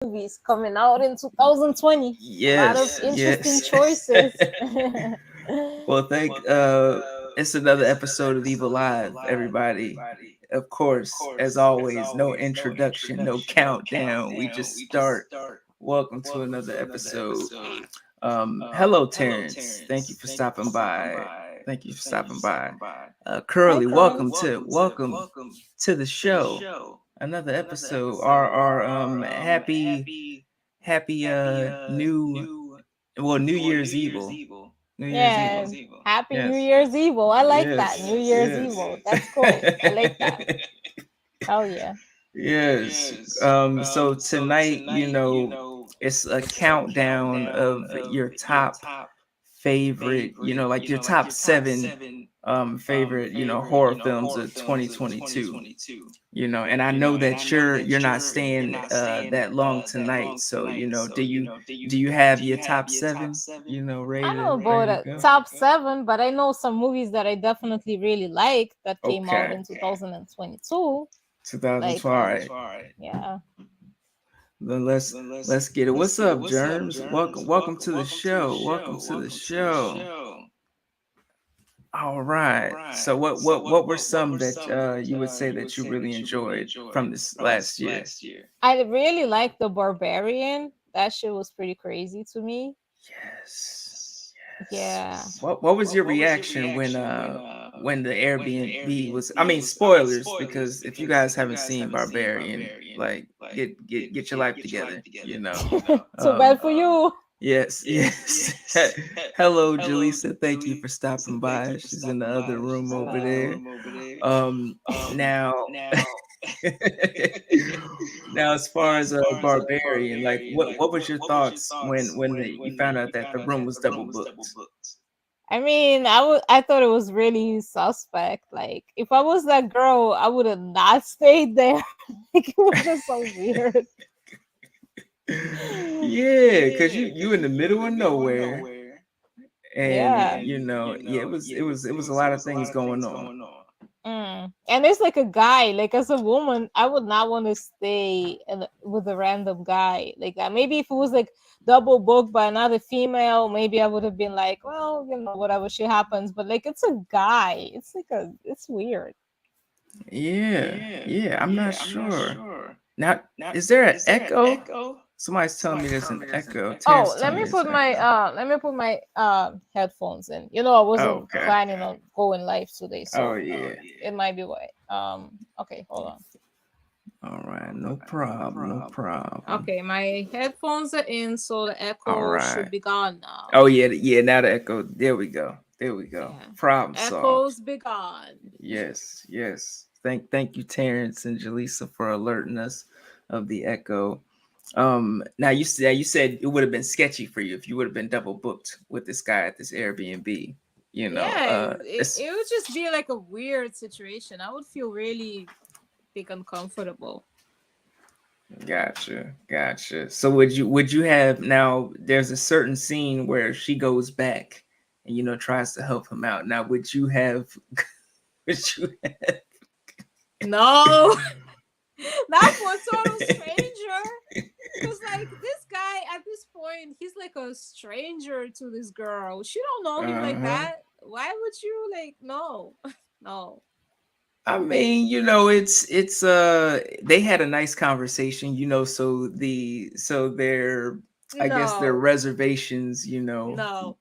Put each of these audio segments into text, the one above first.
movies coming out in 2020. A lot of Yes, interesting yes. choices. Well, it's another episode of Evil Live, everybody. Of course, as always, no introduction, no countdown. We just start. Welcome to another episode. Hello, Terrence. Thank you for stopping by. Thank you for stopping by. Hi, Curly, Carl. welcome to the show. Another episode. Our happy New Year's Evil. New Year's Yeah, Evil. happy New Yes. Year's Evil. I like that. Yes. New Year's Yes. Evil. That's cool. I like that. Oh yeah. Yes. So tonight, it's a countdown of your top favorite, like your top seven favorite, horror films of 2022. And I know that you're not staying that long tonight. So, do you have your top seven, I ready don't know to about a go? top seven, but I know some movies that I definitely really like that came out Okay. in 2022. Like, 2012. All right. yeah. Then let's get it. What's up, Germs? Welcome to the show. Welcome to the show. All right. So what were some that you would say that you really enjoyed from this last year? I really like The Barbarian. That shit was pretty crazy to me. Yes. Yes. Yeah. What was your reaction when the Airbnb was, I mean, spoilers, because if you guys haven't seen Barbarian, like get your life together, Too Um bad for you. yes, yes. Hello, Jaleesa. Thank you for stopping by. She's in the other room over Hello. there. Um now now, as far as a barbarian, like what was your thoughts when you found out that the room was double booked? I mean, I thought it was really suspect. Like, if I was that girl, I would have not stayed there. Like, it was just so weird. Yeah, because you in the middle of nowhere, and Yeah. yeah, it was a lot of things going on. And it's like a guy. Like, as a woman, I would not want to stay with a random guy. Like, maybe if it was like double booked by another female, maybe I would have been like, well, whatever shit happens. But like, it's a guy. It's weird. Yeah, I'm not sure. Now, is there an echo? Somebody's telling me there's an echo. Oh, Terrence telling me there's an echo. let me put my headphones in. I Oh, wasn't okay. planning on going live today, Oh, so yeah. it might be why. Okay, hold on. All right, no problem, no problem. Okay, my headphones are in, so the All echo should right. be gone now. Oh yeah, yeah. Now the echo. There we go. There we go. Yeah. Problem solved. Echoes be gone. Yes, yes. Thank you, Terrence and Jaleesa, for alerting us of the echo. Now you said it would have been sketchy for you if you would have been double booked with this guy at this Airbnb. Yeah, It's it would just be like a weird situation. I would feel really big uncomfortable. gotcha. So would you have, now there's a certain scene where she goes back and tries to help him out. Now would you have would you have No, not for a total stranger. Because like this guy at this point, he's like a stranger to this girl. She don't know him like uh-huh. that. Why would you like no? No. I mean, they had a nice conversation, so their, I guess, their No. reservations, No. No.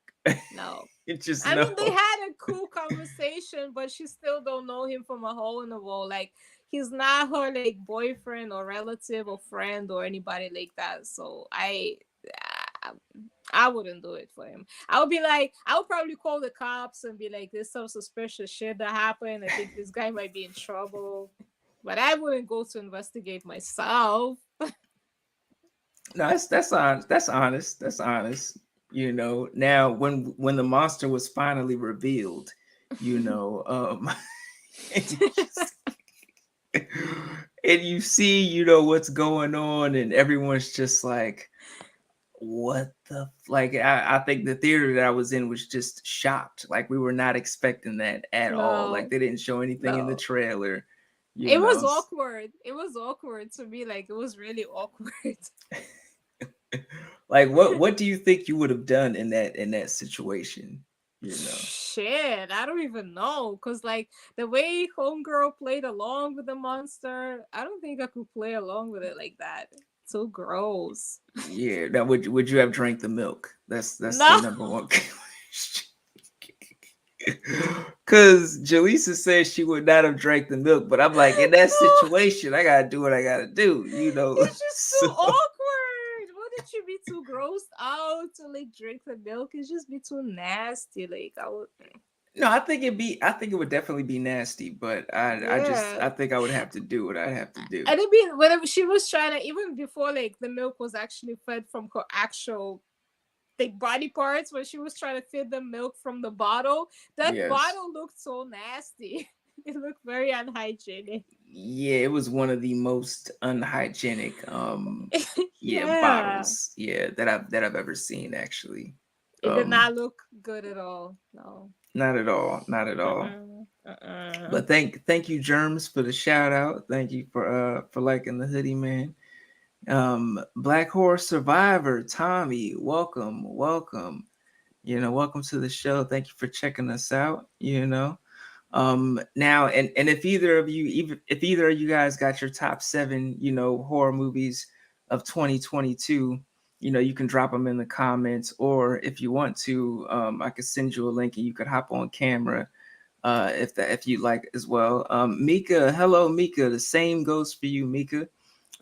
it just I no. mean, they had a cool conversation, but she still don't know him from a hole in the wall. Like, he's not her like boyfriend or relative or friend or anybody like that. So I wouldn't do it for him. I would be like, I would probably call the cops and be like, "There's some suspicious shit that happened. I think this guy might be in trouble." But I wouldn't go to investigate myself. No, that's honest. That's honest. Now when the monster was finally revealed, you know, and you see, what's going on, and everyone's just like, what the like, I think the theater that I was in was just shocked. Like, we were not expecting that at all. Like, No, they didn't show anything in the no. trailer. you It was know. awkward. It was awkward to me. Like it was really awkward. Like what do you think you would have done in that situation? You know. Shit, I don't even know. Cause like the way Homegirl played along with the monster, I don't think I could play along with it like that. So gross. Yeah. Now would you have drank the milk? That's the No. number one question. Cause Jaleesa says she would not have drank the milk, but I'm like, in that No. situation, I gotta do what I gotta do, you know. It's just too So awkward. Wouldn't you be too grossed out to like drink the milk? It's just be too nasty. Like I would. no, I think it would definitely be nasty, but Yeah. I think I would have to do what I'd have to do. And I mean, whenever she was trying to, even before like the milk was actually fed from her actual like body parts, when she was trying to feed the milk from the bottle, that Yes. bottle looked so nasty. It looked very unhygienic. Yeah, it was one of the most unhygienic yeah, Yeah, bottles, yeah, that I've ever seen actually. it did Um not look good at all. No. Not at all, not at all. Mm-mm. Mm-mm. But thank you Germs for the shout out. Thank you for liking the hoodie, man. Black Horse Survivor, Tommy, welcome. You know, welcome to the show. Thank you for checking us out, you know. Now and if either of you, even if either of you guys got your top 7, you know, horror movies of 2022, you know, you can drop them in the comments, or if you want to, I could send you a link and you could hop on camera if you like as well. Mika, hello Mika, the same goes for you, Mika.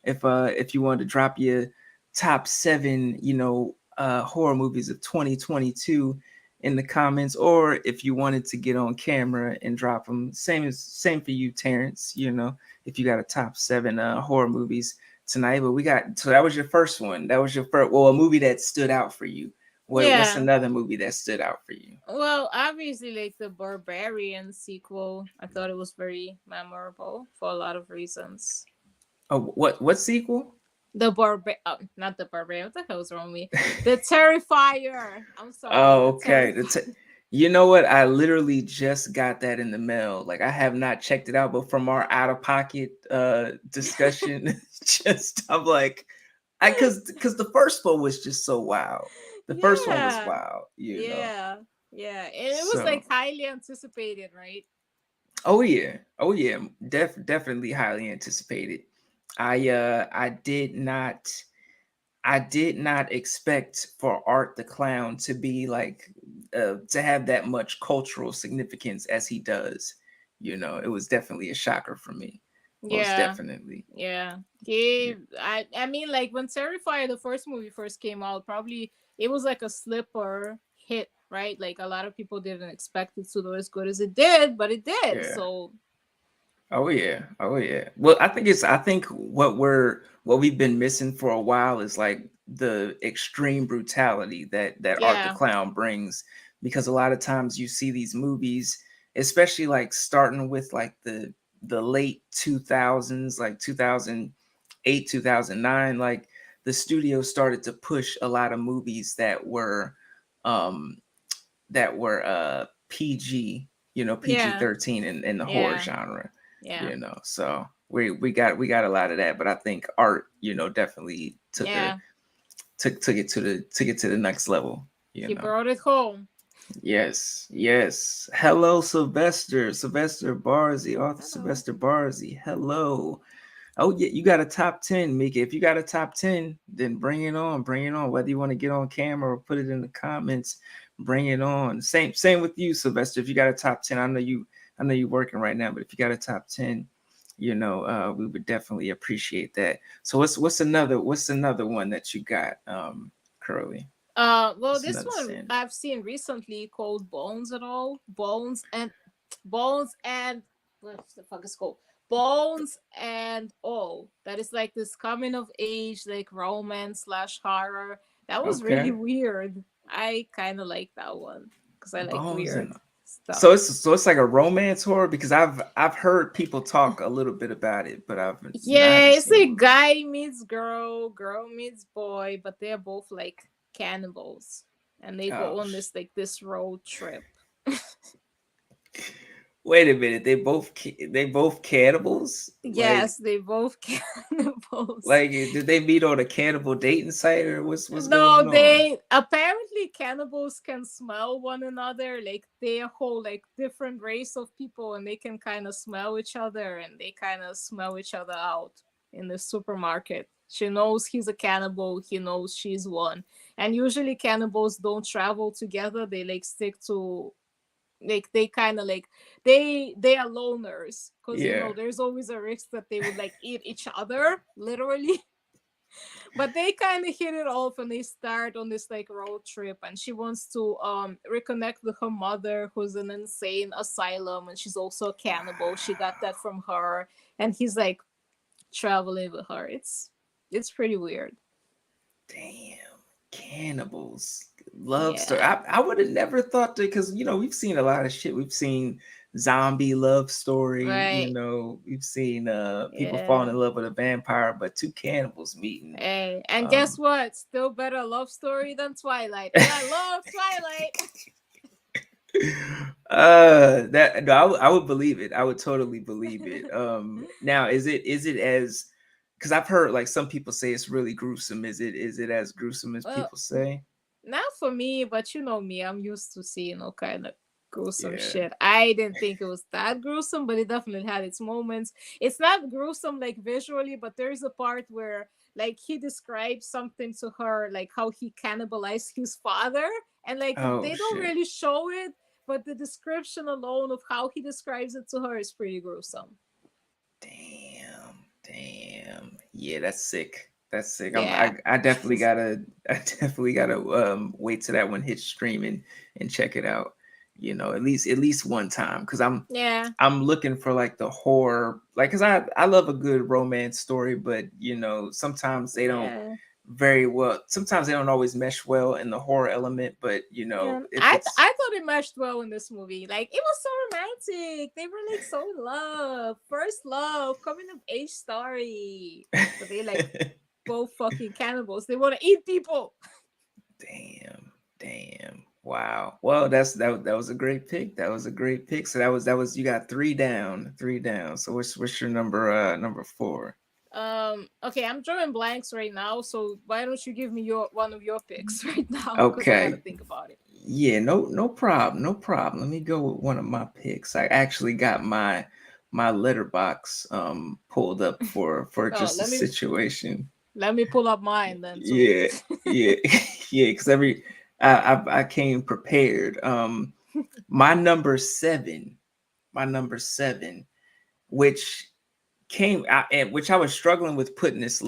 If you want to drop your top 7, you know, horror movies of 2022 in the comments, or if you wanted to get on camera and drop them, same for you, Terrence. You know, if you got a top 7 horror movies tonight. But we got, so that was your first one. That was your first, well, a movie that stood out for you. What's Yeah. another movie that stood out for you? Well, obviously, like the Barbarian sequel, I thought it was very memorable for a lot of reasons. Oh, what sequel? Not the Barbarian. What the hell was wrong with me? The Terrifier. I'm sorry, Oh, the okay. Terrifier. You know what? I literally just got that in the mail. Like I have not checked it out, but from our out of pocket discussion, just I'm like, I because the first one was just so wild. The first one was Yeah, wild, you know. yeah, yeah, and it was So, like highly anticipated, right? oh yeah, definitely highly anticipated. I did not expect for Art the Clown to be like to have that much cultural significance as he does. You know, it was definitely a shocker for me. Most Yeah, definitely. yeah. Yeah. I mean, like when Terrifier, the first movie first came out, probably it was like a slipper hit, right? Like a lot of people didn't expect it to do as good as it did, but it did. Yeah. So Oh yeah. Oh yeah. Well, I think what we've been missing for a while is like the extreme brutality that Art the yeah, Clown brings, because a lot of times you see these movies, especially like starting with like the late 2000s, like 2008, 2009, like the studio started to push a lot of movies um that were PG, you know, yeah, PG-13 in the horror yeah, genre, yeah, you know. So we got a lot of that, but I think Art, you know, definitely yeah. took it to the next level, you He know. brought it home. Yes, yes. Hello, Sylvester. Sylvester Barzy, author Hello. Sylvester Barzy. Hello. Oh yeah, you got a top 10, Mika. If you got a top 10, then bring it on. Bring it on. Whether you want to get on camera or put it in the comments, bring it on. Same with you, Sylvester. If you got a top 10, I know you're working right now, but if you got a top 10, you know, we would definitely appreciate that. So what's another one that you got, Curly? Well, What's this another one standard? I've seen recently called Bones and what the fuck is it called? Bones and All. That is like this coming of age, like romance slash horror. That was really Okay. weird. I kind of like that one because I like Bones weird and stuff. so it's like a romance horror, because I've heard people talk a little bit about it, but I Yeah, haven't it's seen the like movie. guy meets girl, girl meets boy, but they're both like cannibals, and they Oh, go on this like this road trip. Wait a minute. They both cannibals? Yes, they both cannibals. Like did they meet on a cannibal dating site or what's No, going on? they apparently cannibals can smell one another. Like they a whole like different race of people, and they can kind of smell each other, and they kind of smell each other out in the supermarket. She knows he's a cannibal. He knows she's one. And usually cannibals don't travel together. They like stick to like they kind of like they are loners because Yeah. there's always a risk that they would like eat each other literally. But they kind of hit it off and they start on this like road trip, and she wants to reconnect with her mother who's in an insane asylum, and she's also a cannibal. She got that from her, and he's like traveling with her. It's pretty weird. Damn, cannibals. Love story. Yeah. I would have never thought that because we've seen a lot of shit. We've seen zombie love story. Right. We've seen people falling Yeah. in love with a vampire, but two cannibals meeting. Hey, and guess Um, what? Still better love story than Twilight, and I love Twilight. that no, I would believe it. I would totally believe it. Now is it as because I've heard like some people say it's really gruesome. Is it as gruesome as Well, people say? not for me, but you know me, I'm used to seeing all kind of gruesome Yeah. shit. I didn't think it was that gruesome, but it definitely had its moments. It's not gruesome like visually, but there's a part where like he describes something to her, like how he cannibalized his father, and like Oh they don't shit. really show it, but the description alone of how he describes it to her is pretty gruesome. Damn. Yeah, that's sick. That's sick. Yeah. I definitely gotta wait till that one hits streaming and check it out. At least one time because Yeah. I'm looking for like the horror, like because I love a good romance story, but sometimes they don't Yeah. very well. Sometimes they don't always mesh well in the horror element, but Yeah, if it's I thought it meshed well in this movie. Like it was so romantic. They were like so in love, first love, coming of age story. But they like both fucking cannibals. They want to eat people. damn. Wow. Well, that was a great pick. That was a great pick. So that was you got three down. So what's your number four? Okay, I'm drawing blanks right now. So why don't you give me your one of your picks right now? Because I gotta Okay. think about it. Yeah, no problem, no problem. Let me go with one of my picks. I actually got my letterbox pulled up for Oh, just a situation. let me pull up mine then too. Yeah, yeah, yeah. Because I came prepared. My number seven, my number seven, which and which I was struggling with putting this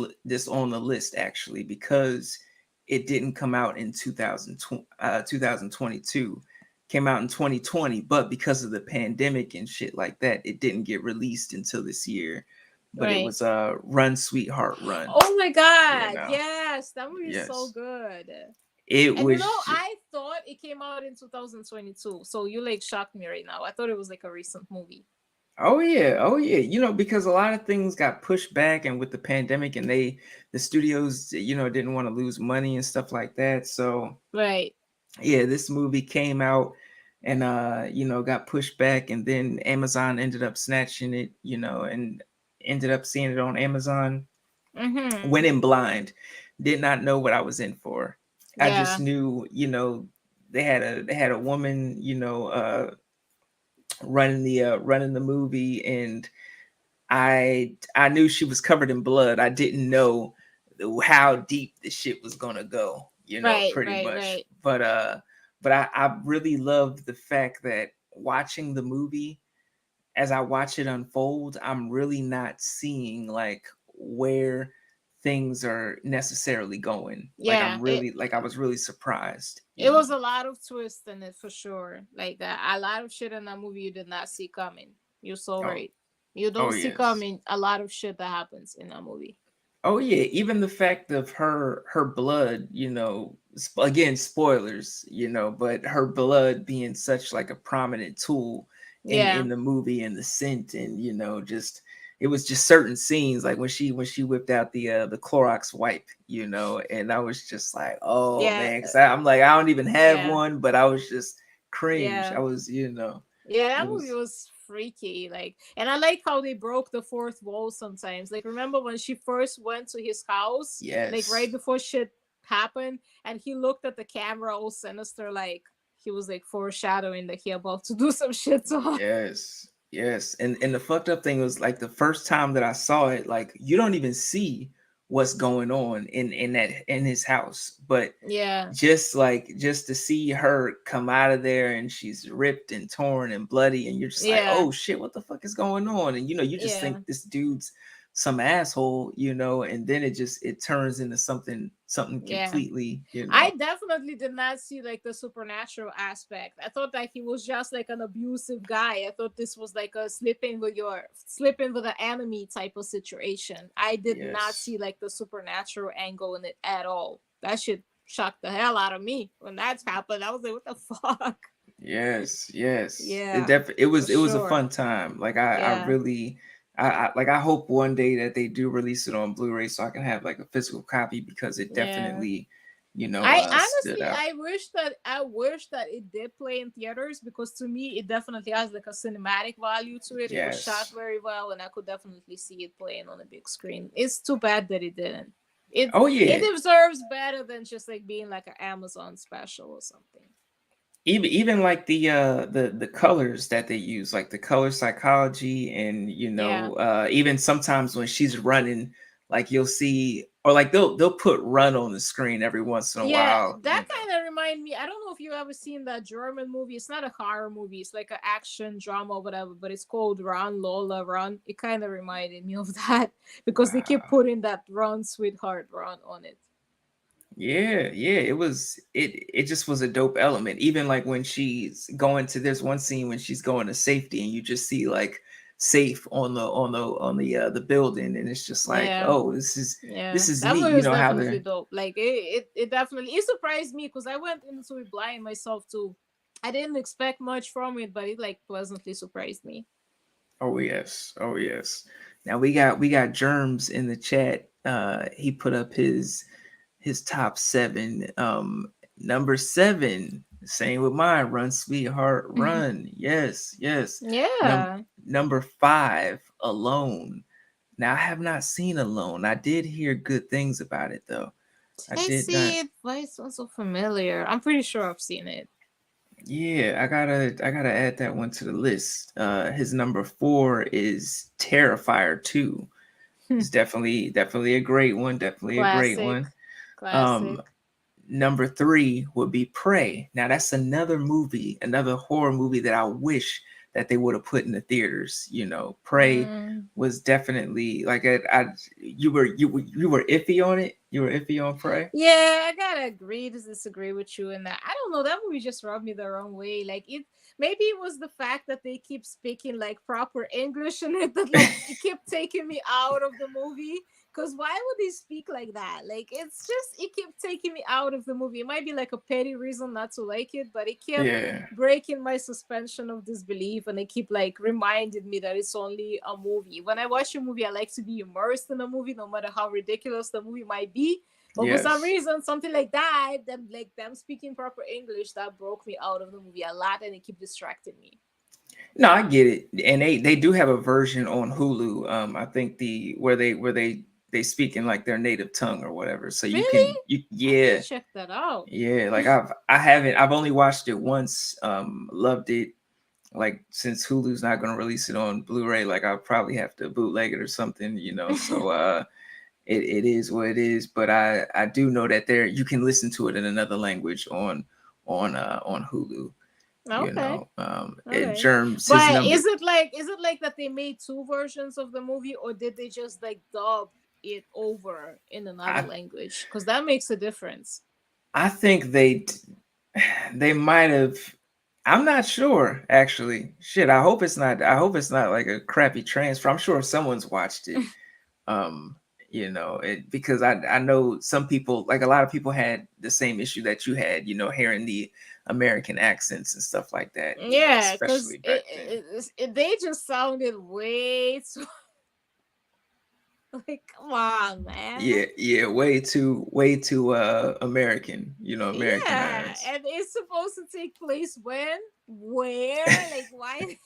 on the list actually because it didn't come out in 2022, came out in 2020, but because of the pandemic and shit like that it didn't get released until this year, but it Right. was Run Sweetheart Run. Oh my you god, know yes, that movie is so yes, good. it And was. I thought it came out in 2022. So you like shocked me right now. I thought it was like a recent movie. Oh yeah, oh yeah. Because a lot of things got pushed back, and with the pandemic, and the studios, didn't want to lose money and stuff like that. So Right. yeah, this movie came out and got pushed back, and then Amazon ended up snatching it, and ended up seeing it on Amazon. Mm-hmm. Went in blind, did not know what I was in for. I just Yeah. knew, they had a woman, running the movie, and I knew she was covered in blood. I didn't know how deep the shit was gonna go, Right, pretty right, much. right. But I really love the fact that watching the movie, as I watch it unfold, I'm really not seeing like where things are necessarily going. Like Yeah. I was really surprised, It was a lot of twists in it for sure. Like that, a lot of shit in that movie you did not see coming. You're so Oh, right. You oh don't see yes. coming a lot of shit that happens in that movie. Oh yeah, even the fact of her blood, again spoilers, but her blood being such like a prominent tool Yeah. in the movie, and the scent, and just it was just certain scenes like when she whipped out the Clorox wipe, and I was just like, oh Yeah. man, because I'm like I don't even have Yeah. one, but I was just cringe. Yeah. I was, Yeah, it that movie was. was freaky. Like, and I like how they broke the fourth wall sometimes. Like, remember when she first went to his house, like right Yes. before shit happened, and he looked at the camera all sinister, like he was like foreshadowing that he about to do some shit to her. Yes. Yes. And the fucked up thing was like the first time that I saw it, like you don't even see what's going on in his house. But Yeah, just to see her come out of there and she's ripped and torn and bloody and you're just like, yeah, oh shit, what the fuck is going on? And you just yeah, think this dude's some asshole, and then it turns into something yeah. completely, I definitely did not see like the supernatural aspect. I thought that he was just like an abusive guy. I thought this was like a sleeping with an enemy type of situation. I did not yes. see like the supernatural angle in it at all. That shit shocked the hell out of me when that happened. I was like, what the fuck? Yes, yes. Yeah, for It was a sure. fun time. Like I Yeah, really I like I hope one day that they do release it on Blu-ray so I can have like a physical copy because it yeah. definitely, I stood honestly, out. I wish that it did play in theaters, because to me it definitely has like a cinematic value to it. It was shot Yes. very well, and I could definitely see it playing on a big screen. It's too bad that it didn't. Oh It yeah. deserves better than just like being like an Amazon special or something. Even like the colors that they use, like the color psychology, and Yeah. even sometimes when she's running, like you'll see, or like they'll put run on the screen every once in a Yeah, while, that kind of remind me. I don't know if you ever seen that German movie. It's not a horror movie. It's like an action drama or whatever, but it's called Run Lola Run. It kind of reminded me of that because they keep Wow. putting that Run Sweetheart Run on it. Yeah, yeah, it just was a dope element. Even like when she's going to there's one scene when she's going to safety and you just see like safe on the building and it's just like, Yeah, oh, yeah, this is that neat. movie You was know how definitely they're dope. Like it definitely it surprised me because I went into it blind myself too. I didn't expect much from it, but it like pleasantly surprised me. oh yes. Oh yes. Now we got Germs in the chat. He put up his top seven. Number seven, same with mine. Run, sweetheart, run. Yes, yes. Num Yeah, Number five, Alone. Now I have not seen Alone. I did hear good things about it though. I I did see not. it. Why it sounds so familiar? I'm pretty sure I've seen it. Yeah, I gotta add that one to the list. His number four is Terrifier 2. It's definitely a great one. Definitely a great Classic. one. Um, Classic. Number three would be Prey. Now that's another movie, another horror movie that I wish that they would have put in the theaters. Prey Mm. was definitely like you were iffy on it. You were iffy on Prey. Yeah, I gotta agree to disagree with you in that. I don't know. That movie just rubbed me the wrong way. Like it, maybe it was the fact that they keep speaking like proper English in it that like it kept taking me out of the movie. Cause why would they speak like that? Like it's just it kept taking me out of the movie. It might be like a petty reason not to like it, but it kept Yeah. breaking my suspension of disbelief, and it keep like reminded me that it's only a movie. When I watch a movie, I like to be immersed in a movie, no matter how ridiculous the movie might be. But for some Yes. reason, something like that, them speaking proper English, that broke me out of the movie a lot, and it keep distracting me. No, I get it, and they do have a version on Hulu. I think they speak in like their native tongue or whatever. So Really? I need yeah. to check that out. Yeah, like I've only watched it once, loved it. Like since Hulu's not gonna release it on Blu-ray, like I'll probably have to bootleg it or something. So it is what it is. But I do know that there you can listen to it in another language on Hulu. Okay. It Okay. Germs his But number. is it like that they made two versions of the movie, or did they just like dub it over in another I language? Because that makes a difference. I think they might have. I'm not sure actually. Shit, I hope it's not like a crappy transfer. I'm sure someone's watched it. Um, because I know some people, like a lot of people had the same issue that you had, hearing the American accents and stuff like that, Yeah, because especially back then. they just sounded way too like, come on, man. Yeah, yeah, way too American, Yeah, Americanized. and it's supposed to take place when, where, like, why?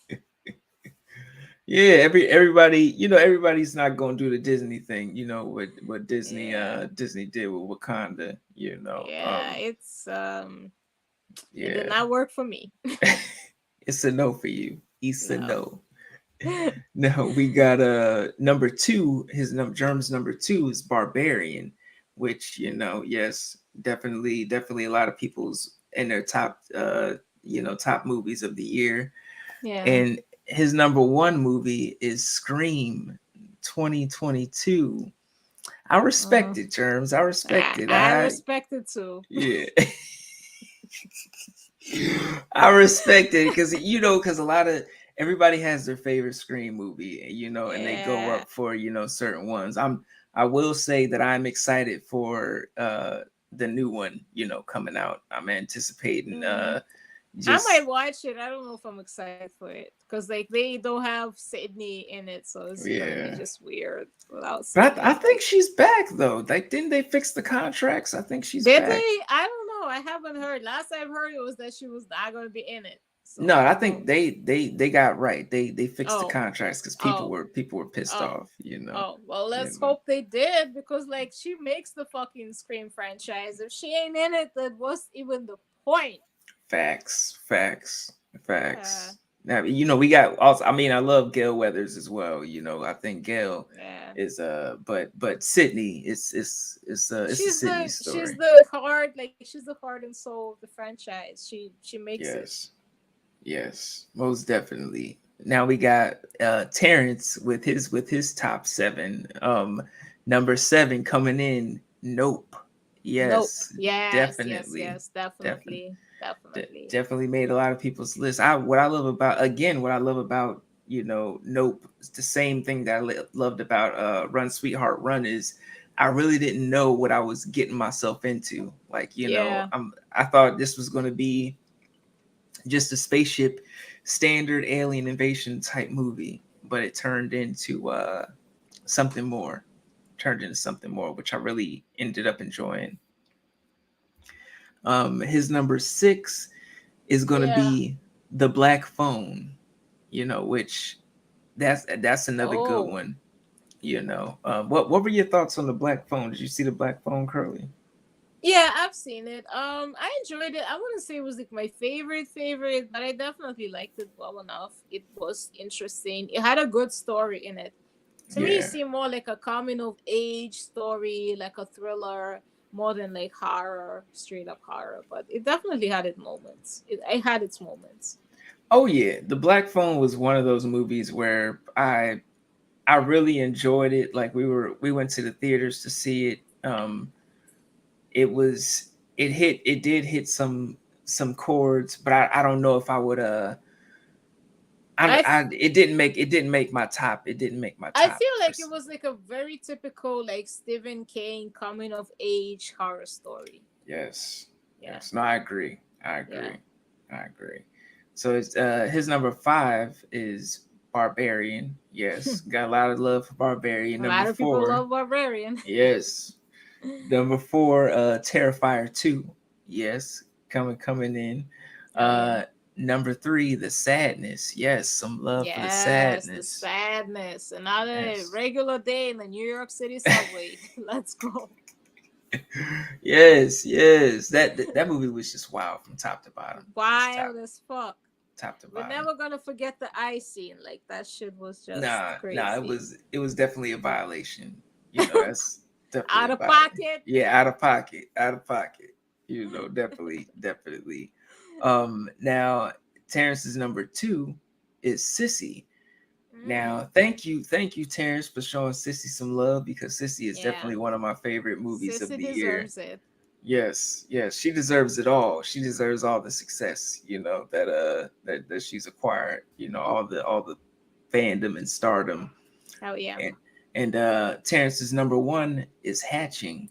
Yeah, everybody, everybody's not gonna do the Disney thing. You know what Disney Yeah. Disney did with Wakanda. Yeah, it did Yeah, not work for me. it's a no for you. It's a No. no. Now we got number two. Germ's number two is Barbarian, which yes, definitely a lot of people's in their top top movies of the year. Yeah. And his number one movie is Scream 2022. I Uh, respect it, Germs. I respect it. I respect it too. Yeah. I respect it because because a lot of everybody has their favorite Scream movie, and they go Yeah. up for certain ones. I will say that I'm excited for the new one, coming out. I'm anticipating Mm. I just might watch it. I don't know if I'm excited for it because like they don't have Sydney in it, so it's gonna be yeah. just weird without But I Sydney. think Like, she's back though. Like, didn't they fix the contracts? I think she's did back. they? I don't know. I haven't heard. Last I've heard it was that she was not gonna be in it. So No, I I don't think know. they got right. They fixed the Oh, contracts because oh, people were pissed oh, off. oh. Well, You let's know. hope they did because like she makes the fucking Scream franchise. If she ain't in it, then what's even the point? Facts, facts, Uh, facts. Now we got also. I mean, I love Gail Weathers as well. I think Gail yeah. is but Sydney, it's a Sydney She's story. the heart, like she's the heart and soul of the franchise. She makes it. Yes. Yes, most definitely. Now we got Terrence with his top seven. Number seven coming in. Nope. Nope. Yes, Yes, yes, definitely, yes, definitely, definitely, definitely. definitely made a lot of people's list. What I love about Nope. It's the same thing that loved about Run Sweetheart Run is I really didn't know what I was getting myself into. Like Yeah. I thought this was going to be just a spaceship standard alien invasion type movie, but it something more. Turned into something more, which I really ended up enjoying. His number six is gonna Yeah. be The Black Phone, which that's another good Oh. one. What were your thoughts on The Black Phone? Did you see The Black Phone, Curly? Yeah, I've seen it. I enjoyed it. I wouldn't say it was like my favorite, but I definitely liked it well enough. It was interesting. It had a good story in it. To me, it Yeah. seemed more like a coming of age story, like a thriller, more than like horror, straight up horror. But it definitely had its moments. It had its moments. Oh yeah, The Black Phone was one of those movies where I really enjoyed it. Like we went to the theaters to see it. It was it did hit some chords, but I don't know if I would I f- it didn't make my top. It didn't make my I top feel for like it was like a very typical like Stephen King coming of age horror story. yes. Yeah, Yes. No, I agree. I yeah. agree. I agree. So it's his number five is Barbarian. Yes. Got a lot of love for Barbarian. A Number lot of people four. love Barbarian. Yes. Number four, Terrifier 2. Yes, coming in. Oh yeah. Uh number three, The Sadness. Yes, some love for The Yes, the Sadness. sadness. Another Yes. regular day in the New York City subway. Let's go. Yes, yes. That movie was just wild from top to bottom. Just Wild as fuck. top to We're bottom. never gonna forget the ice scene. Like that shit was just Nah, crazy. it was definitely a violation. That's definitely Out a of violation. pocket. Yeah, out of pocket. Out of pocket. Definitely. Now Terrence's number two is Sissy. Mm, Now, thank you, Terrence, for showing Sissy some love because Sissy is yeah. definitely one of my favorite movies of Sissy the year. deserves it. Yes, yes, she deserves it all. She deserves all the success, that she's acquired. All the fandom and stardom. Hell yeah. And Terrence's number one is Hatching.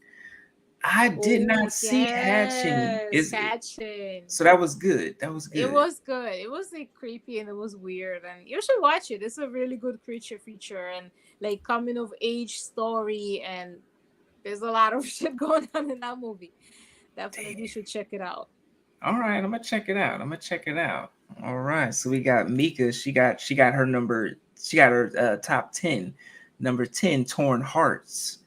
I did Oh not see Hatching. yes, Is Hatchin. so that was good. That was It good. was good. It was like creepy and it was weird, and you should watch it. It's a really good creature feature and like coming of age story, and there's a lot of shit going on in that movie. Definitely Damn. should check it out. All right, I'm gonna check it out. All right. So we got Mika. She got her number she got her top 10. Number 10, Torn Hearts.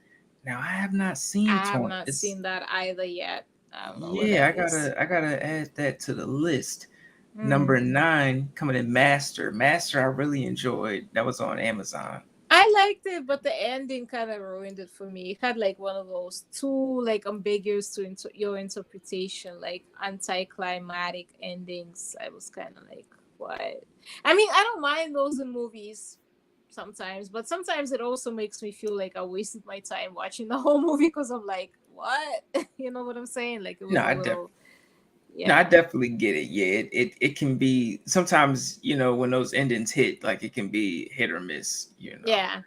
Now I have not seen I have Torn. not It's seen that either yet. I don't know what Yeah, that I is. gotta add that to the list. Mm. Number 9 coming in Master. Master I really enjoyed. That was on Amazon. I liked it, but the ending kind of ruined it for me. It had like one of those too like ambiguous to your interpretation, like anticlimactic endings. I was kind of like, what? I mean, I don't mind those in movies sometimes, but sometimes it also makes me feel like I wasted my time watching the whole movie because I'm like, what? You know what I'm saying? Like it No, was a little, no, I yeah, definitely get it. Yeah, it can be sometimes, when those endings hit, like it can be hit or miss. yeah,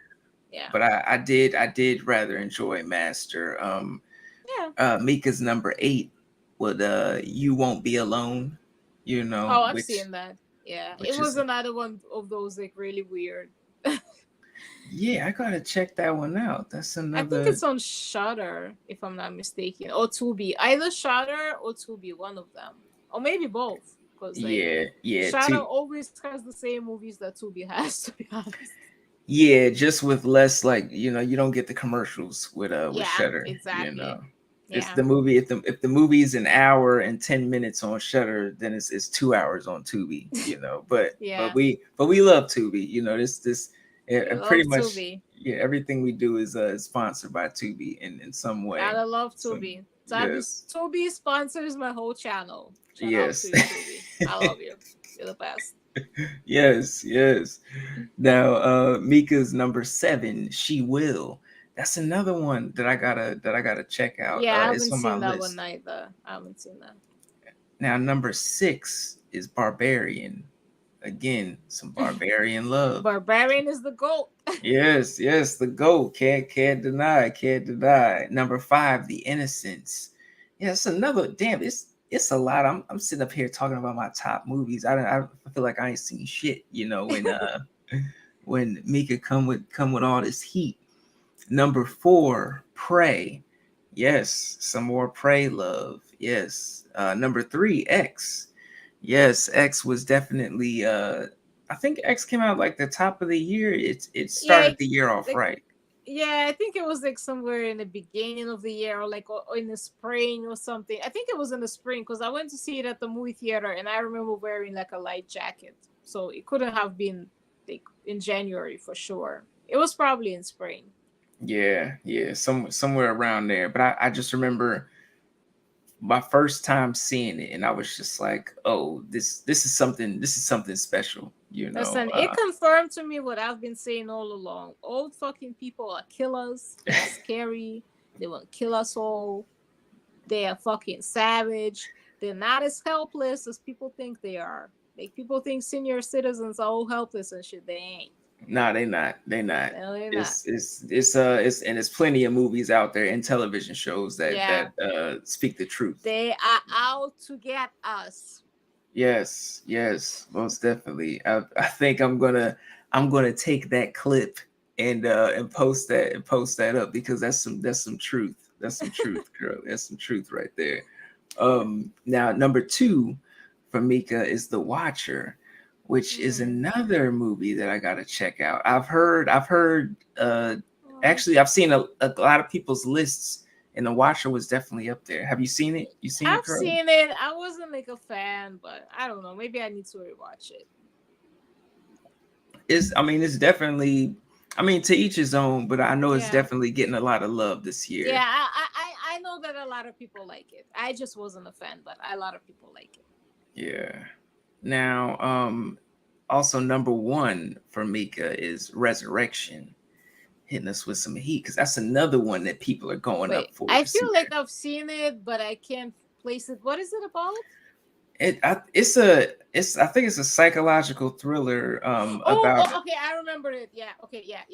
yeah, But I did rather enjoy Master. yeah. Mika's number 8 with You Won't Be Alone, Oh, I've which seen that. Yeah, it which was is another one of those like really weird. yeah, I gotta check that one out. That's I think another it's on Shutter, if I'm not mistaken, or Tubi. Either Shutter or Tubi, one of them, or maybe both. Because like yeah, Shutter too. always has the same movies that Tubi has. To be honest. Yeah, just with less like, you don't get the commercials with Yeah, Shutter. exactly. It's Yeah, the movie if the movie is an hour and 10 minutes on Shutter, then it's 2 hours on Tubi. But yeah. we love Tubi. This We pretty love much, Tubi. yeah, everything we do is sponsored by Tubi in some way. Gotta love So Tubi. yes. Tubi sponsors my whole channel. Shout out to Yes. you, Tubi. I love you. You're the best. Yes, yes. Now, Mika's number 7, She Will. That's another one that I gotta check out. Yeah, I It's haven't on my seen that one list. either. I haven't seen that. Now, number 6 is Barbarian. Again, some Barbarian love. Barbarian is the goat. Yes, yes, the GOAT. Can't deny, can't deny. Number 5, The Innocents. Yeah, it's another damn. It's a lot. I'm sitting up here talking about my top movies. I feel like I ain't seen shit. When Mika come with all this heat. Number 4, Prey. Yes, some more Prey love. Yes. Number 3, X. Yes, X was definitely. I think X came out like the top of the year. It Yeah, started the year off like right. yeah, I think it was like somewhere in the beginning of the year, or like or in the spring or something. I think it was in the spring because I went to see it at the movie theater, and I remember wearing like a light jacket, so it couldn't have been like in January for sure. It was probably in spring. Yeah, yeah, somewhere around there. But I just remember my first time seeing it, and I was just like, oh, this is something special. Listen, it confirmed to me what I've been saying all along. Old fucking people are killers. They're scary. They will kill us all. They are fucking savage. They're not as helpless as people think they are. Like people think senior citizens are all helpless and shit. They ain't. Nah, they not. They not. No, they're not. It's and there's plenty of movies out there and television shows that Yeah, speak the truth. they are out to get us. Yes, yes, most definitely. I think I'm gonna take that clip and post that up because that's some truth. That's some truth, girl. That's some truth right there. Now number 2 for Mika is The Watcher, which is Mm. another movie that I gotta check out. I've heard Oh. actually I've seen a lot of people's lists, and The Watcher was definitely up there. Have you seen it? You seen it, I've girl? seen it. I wasn't like a fan, but I don't know. Maybe I need to rewatch it. It's definitely, to each his own, but I know it's Yeah. definitely getting a lot of love this Yeah, year. I know that a lot of people like it. I just wasn't a fan, but a lot of people like it. Yeah. Now, also number 1 for Mika is Resurrection, hitting us with some heat because that's another one that people are going up Wait, for I this feel like year. I've seen it, but I can't place it. What is it about? It's I think it's a psychological thriller about. Okay, I remember it. Yeah, okay, yeah.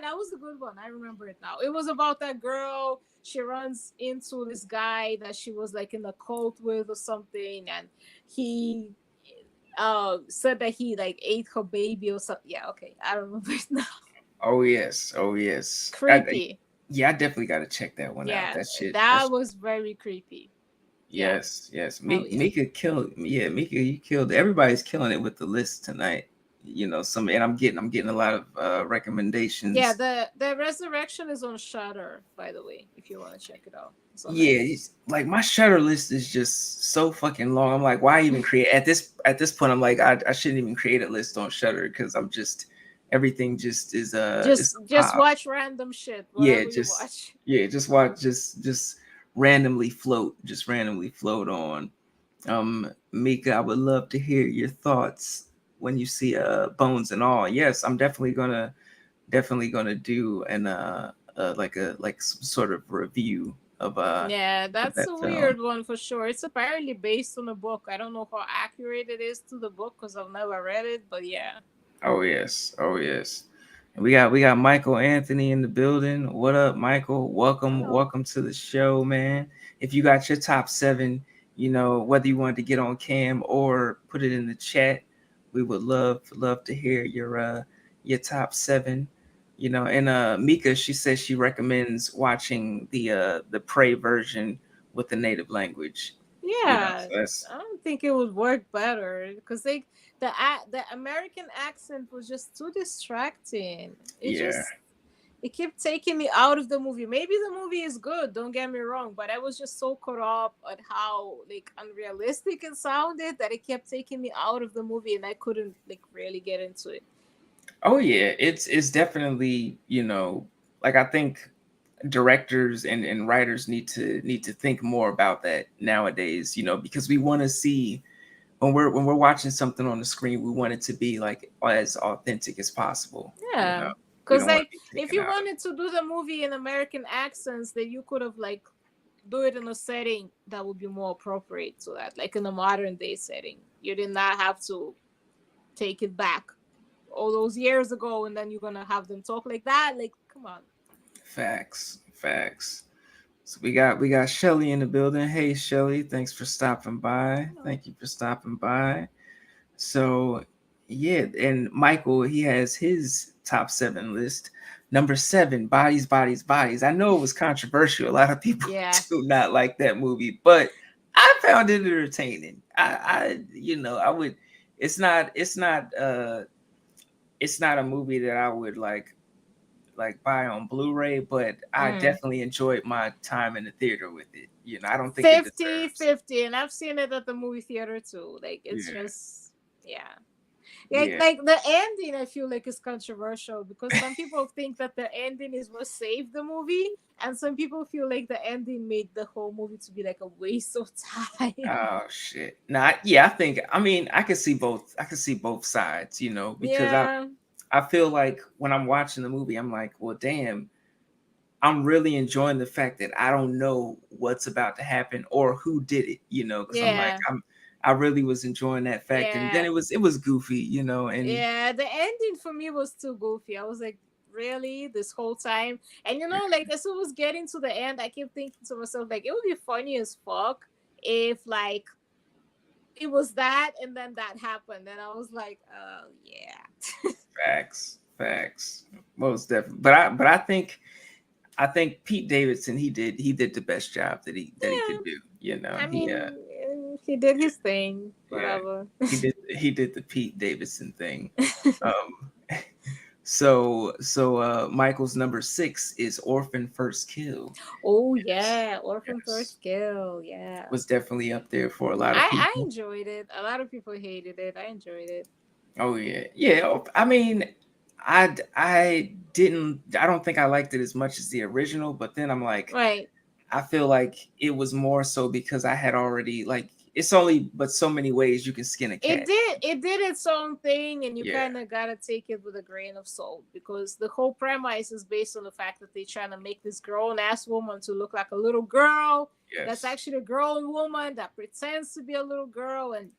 That was a good one. I remember it now. It was about that girl. She runs into this guy that she was like in a cult with or something, and he said that he like ate her baby or something. Yeah, okay, I remember it now. Oh yes, oh yes. Creepy. Yeah, I definitely got to check that one out. Yeah, That shit. that was very creepy. Yeah, Yes, yes. hell yeah. Mika killed. Yeah, Mika, you killed. Everybody's killing it with the list tonight. some, and I'm getting a lot of Yeah, recommendations. the Resurrection is on Shutter, by the way, if you want to check it out. It's on Yeah, there. like my Shutter list is just so fucking long. I'm like, why even create at this point? I'm like, I shouldn't even create a list on Shutter because I'm just everything just is a Just pop. watch random shit, Yeah, whatever you watch. just watch, just randomly float on. Mika, I would love to hear your thoughts when you see Bones and All. Yes, I'm definitely gonna do an like some sort of review Yeah, of that's that a film. weird one for sure. It's apparently based on a book. I don't know how accurate it is to the book because I've never read it, but yeah. Oh yes, oh yes. And we got Michael Anthony in the building. What up, Michael? Welcome, Hello. welcome to the show, man. If you got your top seven, whether you wanted to get on cam or put it in the chat, we would love to hear your top seven. And Mika, she says she recommends watching the Prey version with the native language. Yeah, So that's I don't think it would work better because the American accent was just too distracting. yeah. It kept taking me out of the movie. Maybe the movie is good, don't get me wrong, but I was just so caught up at how like unrealistic it sounded that it kept taking me out of the movie and I couldn't like really get into it. Oh yeah, it's definitely, like I think directors and writers need to think more about that nowadays, because we want to see when we're watching something on the screen, we want it to be like as authentic as possible. Yeah. We Cause don't want like to be if taken you out of wanted to do the movie in American accents, then you could have like do it in a setting that would be more appropriate to that, like in a modern day setting. You did not have to take it back all those years ago and then you're gonna have them talk like that. Like, come on. facts, facts. So we got Shelly in the building. Hey Shelly, thanks for stopping by. No. Thank you for stopping by. So, yeah, and Michael, he has his top seven list. Number seven, Bodies, Bodies, Bodies. I know it was controversial. A lot of people Yeah. do not like that movie, but I found it entertaining. I would. It's not a movie that I would like buy on Blu-ray, but I Mm. definitely enjoyed my time in the theater with it. I don't think it 50 deserves. 50, and I've seen it at the movie theater too. Like it's Yeah, just yeah. yeah. Like the ending I feel like is controversial because some people think that the ending is what saved the movie and some people feel like the ending made the whole movie to be like a waste of time. Oh shit. Nah, yeah, I mean, I can see both. I can see both sides, because I Yeah. I feel like when I'm watching the movie, I'm like, well, damn, I'm really enjoying the fact that I don't know what's about to happen or who did it, because I'm like, Yeah. I really was enjoying that fact, and then Yeah. it was goofy, and Yeah, the ending for me was too goofy. I was like, really? This whole time? And like as it was getting to the end, I kept thinking to myself, like, it would be funny as fuck if like it was that and then that happened. And I was like, oh yeah. facts, most definitely. But I think Pete Davidson, he did the best job that he Yeah. could do. I He mean, he did his thing. yeah, Whatever. he did the Pete Davidson thing. Um, so Michael's number six is Orphan First Kill. Oh Yes, yeah, Orphan yes, First Kill. Yeah. was definitely up there for a lot of I people. enjoyed it. A lot of people hated it. I enjoyed it. Oh yeah, yeah. I mean, I don't think I liked it as much as the original, but then I'm like, Right. I feel like it was more so because I had already like it's only but so many ways you can skin a cat. It did its own thing and you Yeah. kind of gotta take it with a grain of salt because the whole premise is based on the fact that they're trying to make this grown-ass woman to look like a little girl that's Yes. actually a grown woman that pretends to be a little girl. And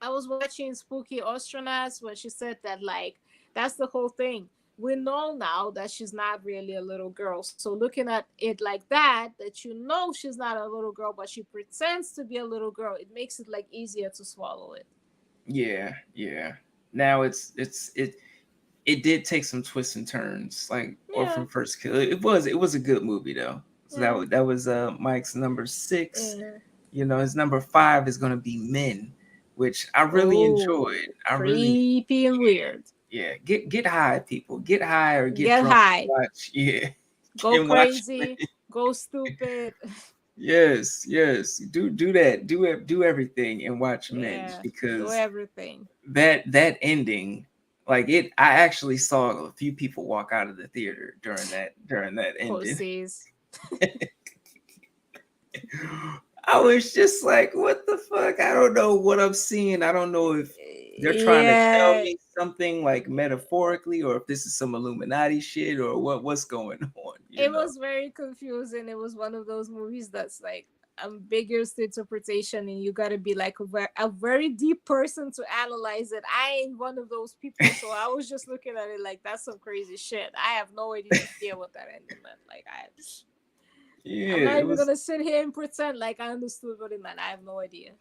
I was watching Spooky Astronauts when she said that like that's the whole thing. We know now that she's not really a little girl. So looking at it like that you know she's not a little girl, but she pretends to be a little girl, it makes it like easier to swallow it. Yeah. Yeah. Now it did take some twists and turns, like Yeah, Orphan First Kill. It was a good movie though. So yeah, that was Mike's number six. yeah. His number five is gonna be Men. which I really enjoyed. Oh, I really, creepy and weird. yeah. Get high, people. Get high or get Get drunk. high. Watch, yeah, Go and watch. crazy. Go stupid. Yes, yes. Do that. Do everything and watch Minge, Yeah. Do because everything. that ending, like it. I actually saw a few people walk out of the theater during that ending. Pussies. I was just like, what the fuck? I don't know what I'm seeing. I don't know if they're trying to tell Yeah. me something like metaphorically, or if this is some Illuminati shit, or what's going on, you It know? was very confusing. It was one of those movies that's like ambiguous interpretation, and you gotta be like a very deep person to analyze it. I ain't one of those people, so I was just looking at it like that's some crazy shit. I have no idea what that ending meant. Like I'm Yeah, not it even was gonna sit here and pretend like I understood what it meant. I have no idea.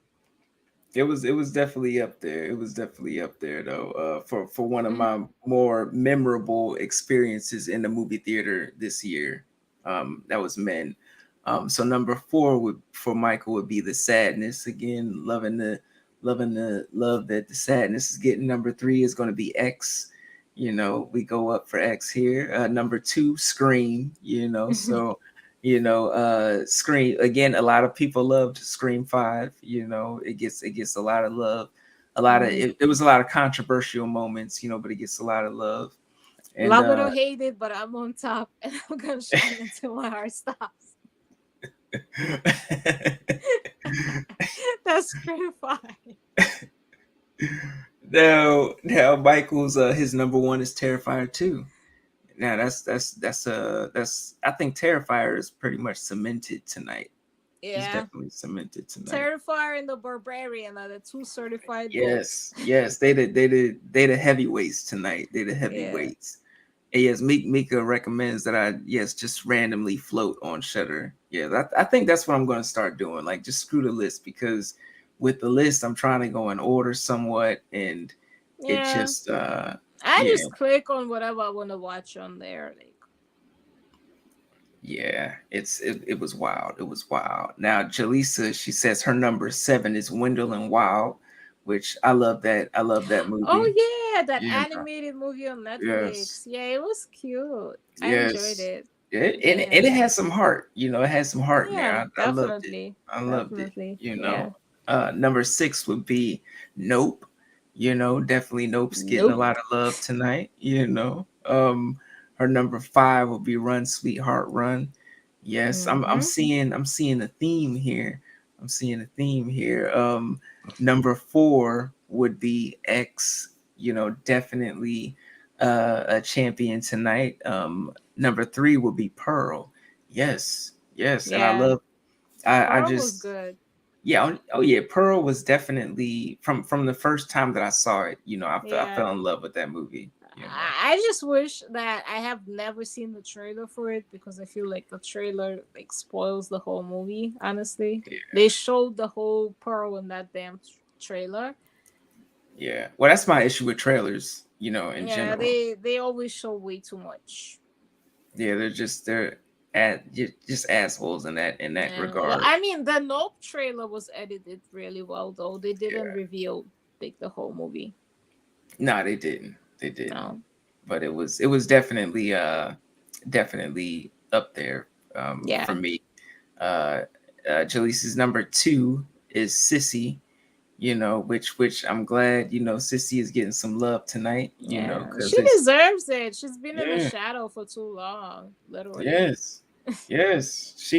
it was definitely up there. It was definitely up there though. For one of Mm. my more memorable experiences in the movie theater this year. That was Men. So number four would for Michael would be The Sadness. Again, loving the love that the sadness is getting. Number three is going to be X. We go up for X here. Number two, Scream. So Scream again. A lot of people loved Scream 5. It gets a lot of love. Mm. There was a lot of controversial moments, but it gets a lot of love. And Love it or hate it, but I'm on top, and I'm gonna shine until my heart stops. That's screen. now Michael's his number one is Terrifier 2. Now that's I think Terrifier is pretty much cemented tonight. He's Yeah. definitely cemented tonight. Terrifier and the Barbarian are the two certified goats. Yes, they the heavyweights tonight. They the Yeah. heavyweights. And yes, Mika recommends that I just randomly float on Shutter. Yeah, I think that's what I'm gonna start doing. Like just screw the list, because with the list I'm trying to go in order somewhat, and it Yeah. just I yeah. just click on whatever I want to watch on there. Like, Yeah, it was wild. It was wild. Now Jaleesa, she says her number seven is Wendell and Wild, which I love that. I love that oh movie. yeah, that Yeah. animated movie on Yes. Netflix. Yeah, it was cute. I enjoyed Yes. it. And Yeah. it has some heart. It has some heart in there. Yeah, I loved it. definitely. I loved it. Definitely. Yeah. Number six would be Nope. Definitely Nope's getting a Nope. lot of love tonight. Her number five will be Run, Sweetheart, Run. Yes, I'm Mm-hmm. seeing a theme here. I'm seeing a theme here. Number four would be X. Definitely a champion tonight. Number three would be Pearl. Yes, yes, and I Yeah. love. I Pearl was just good. yeah. Oh yeah, Pearl was definitely from the first time that I saw it. I Yeah. fell in love with that movie. I just wish that I have never seen the trailer for it because I feel like the trailer like spoils the whole movie. Honestly, Yeah, they showed the whole Pearl in that damn trailer. yeah. Well, that's my issue with trailers. In Yeah, general. they always show way too much. Yeah, they're just assholes in that Yeah, well, regard. I mean, the Nope trailer was edited really well, though. They didn't Yeah. reveal like the whole movie. No, they didn't. They didn't. No. But it was definitely up there for Yeah. me. Uh, Jaleesa's number two is Sissy. Which I'm glad Sissy is getting some love tonight. Yeah. Because She it's deserves it. She's been in the yeah, shadow for too long, literally. yes, yes.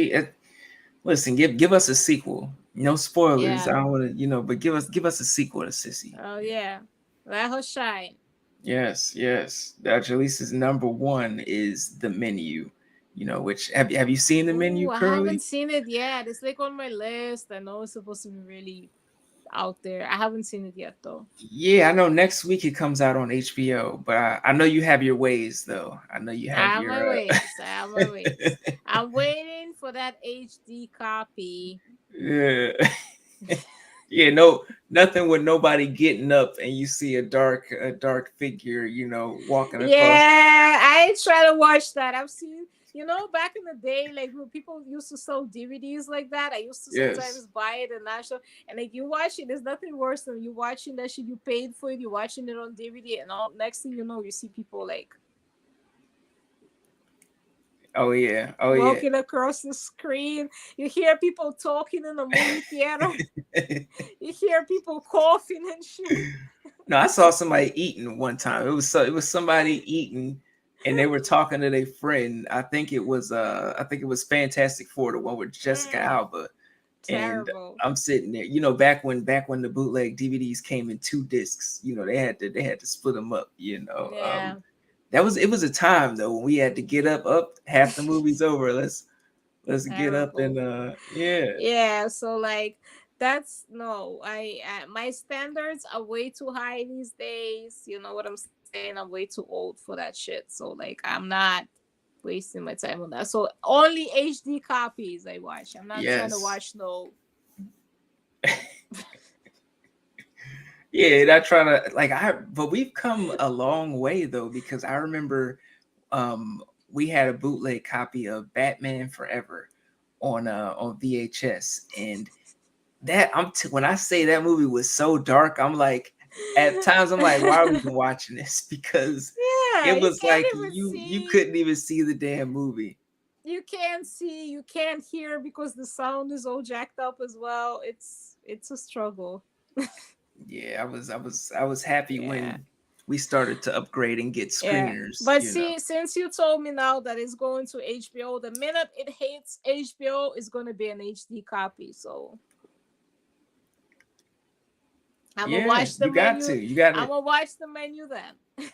Listen, give us a sequel. No spoilers. I Yeah. don't want to, but give us a sequel to Sissy. Oh yeah. Let her shine. Yes, yes. Jaleesa's number one is The Menu. Which have you seen The Ooh, Menu, I haven't Curly? seen it yet. It's like on my list. I know it's supposed to be really out there. I haven't seen it yet though. Yeah, I know next week it comes out on HBO, but I know you have your ways though. I know you I have have my your ways. I have my ways. I'm waiting for that HD copy. yeah. Yeah, no, nothing with nobody getting up and you see a dark figure, walking across. Yeah, I ain't trying to watch that. I've seen back in the day, like when people used to sell DVDs like that, I used to Yes. sometimes buy it and not show. And like you watch it, there's nothing worse than you watching that shit. You paid for it, you watching it on DVD, and all next thing you know, you see people like Oh yeah. Oh yeah. walking across the screen. You hear people talking in the movie theater. You hear people coughing and shit. No, I saw somebody eating one time. It was somebody eating, and they were talking to their friend. I think it was Fantastic Four, the one with Jessica Mm, Alba. And terrible. I'm sitting there, back when the bootleg DVDs came in 2 discs, they had to split them up. Yeah. It was a time though when we had to get up half the movie's over. Let's get up and Terrible. yeah. Yeah, so like that's no, my standards are way too high these days. You know what I'm saying? I'm way too old for that shit. So like I'm not wasting my time on that. So only HD copies I watch. I'm not trying to Yes. watch no. Yeah, not trying to but we've come a long way though, because I remember um we had a bootleg copy of Batman Forever on VHS, and when I say that movie was so dark, I'm like, at times I'm like, why are we even watching this? Because Yeah, it you was can't like even you see. couldn't even see the damn movie. You can't see. You can't hear because the sound is all jacked up as well. It's a struggle. Yeah, I was happy Yeah. when we started to upgrade and get Yeah. screeners, But see, since you told me now that it's going to HBO, the minute it hits HBO, it's going to be an HD copy. So I'm going to Yeah, watch the you got menu. to. You got I'm it. going to watch the menu then.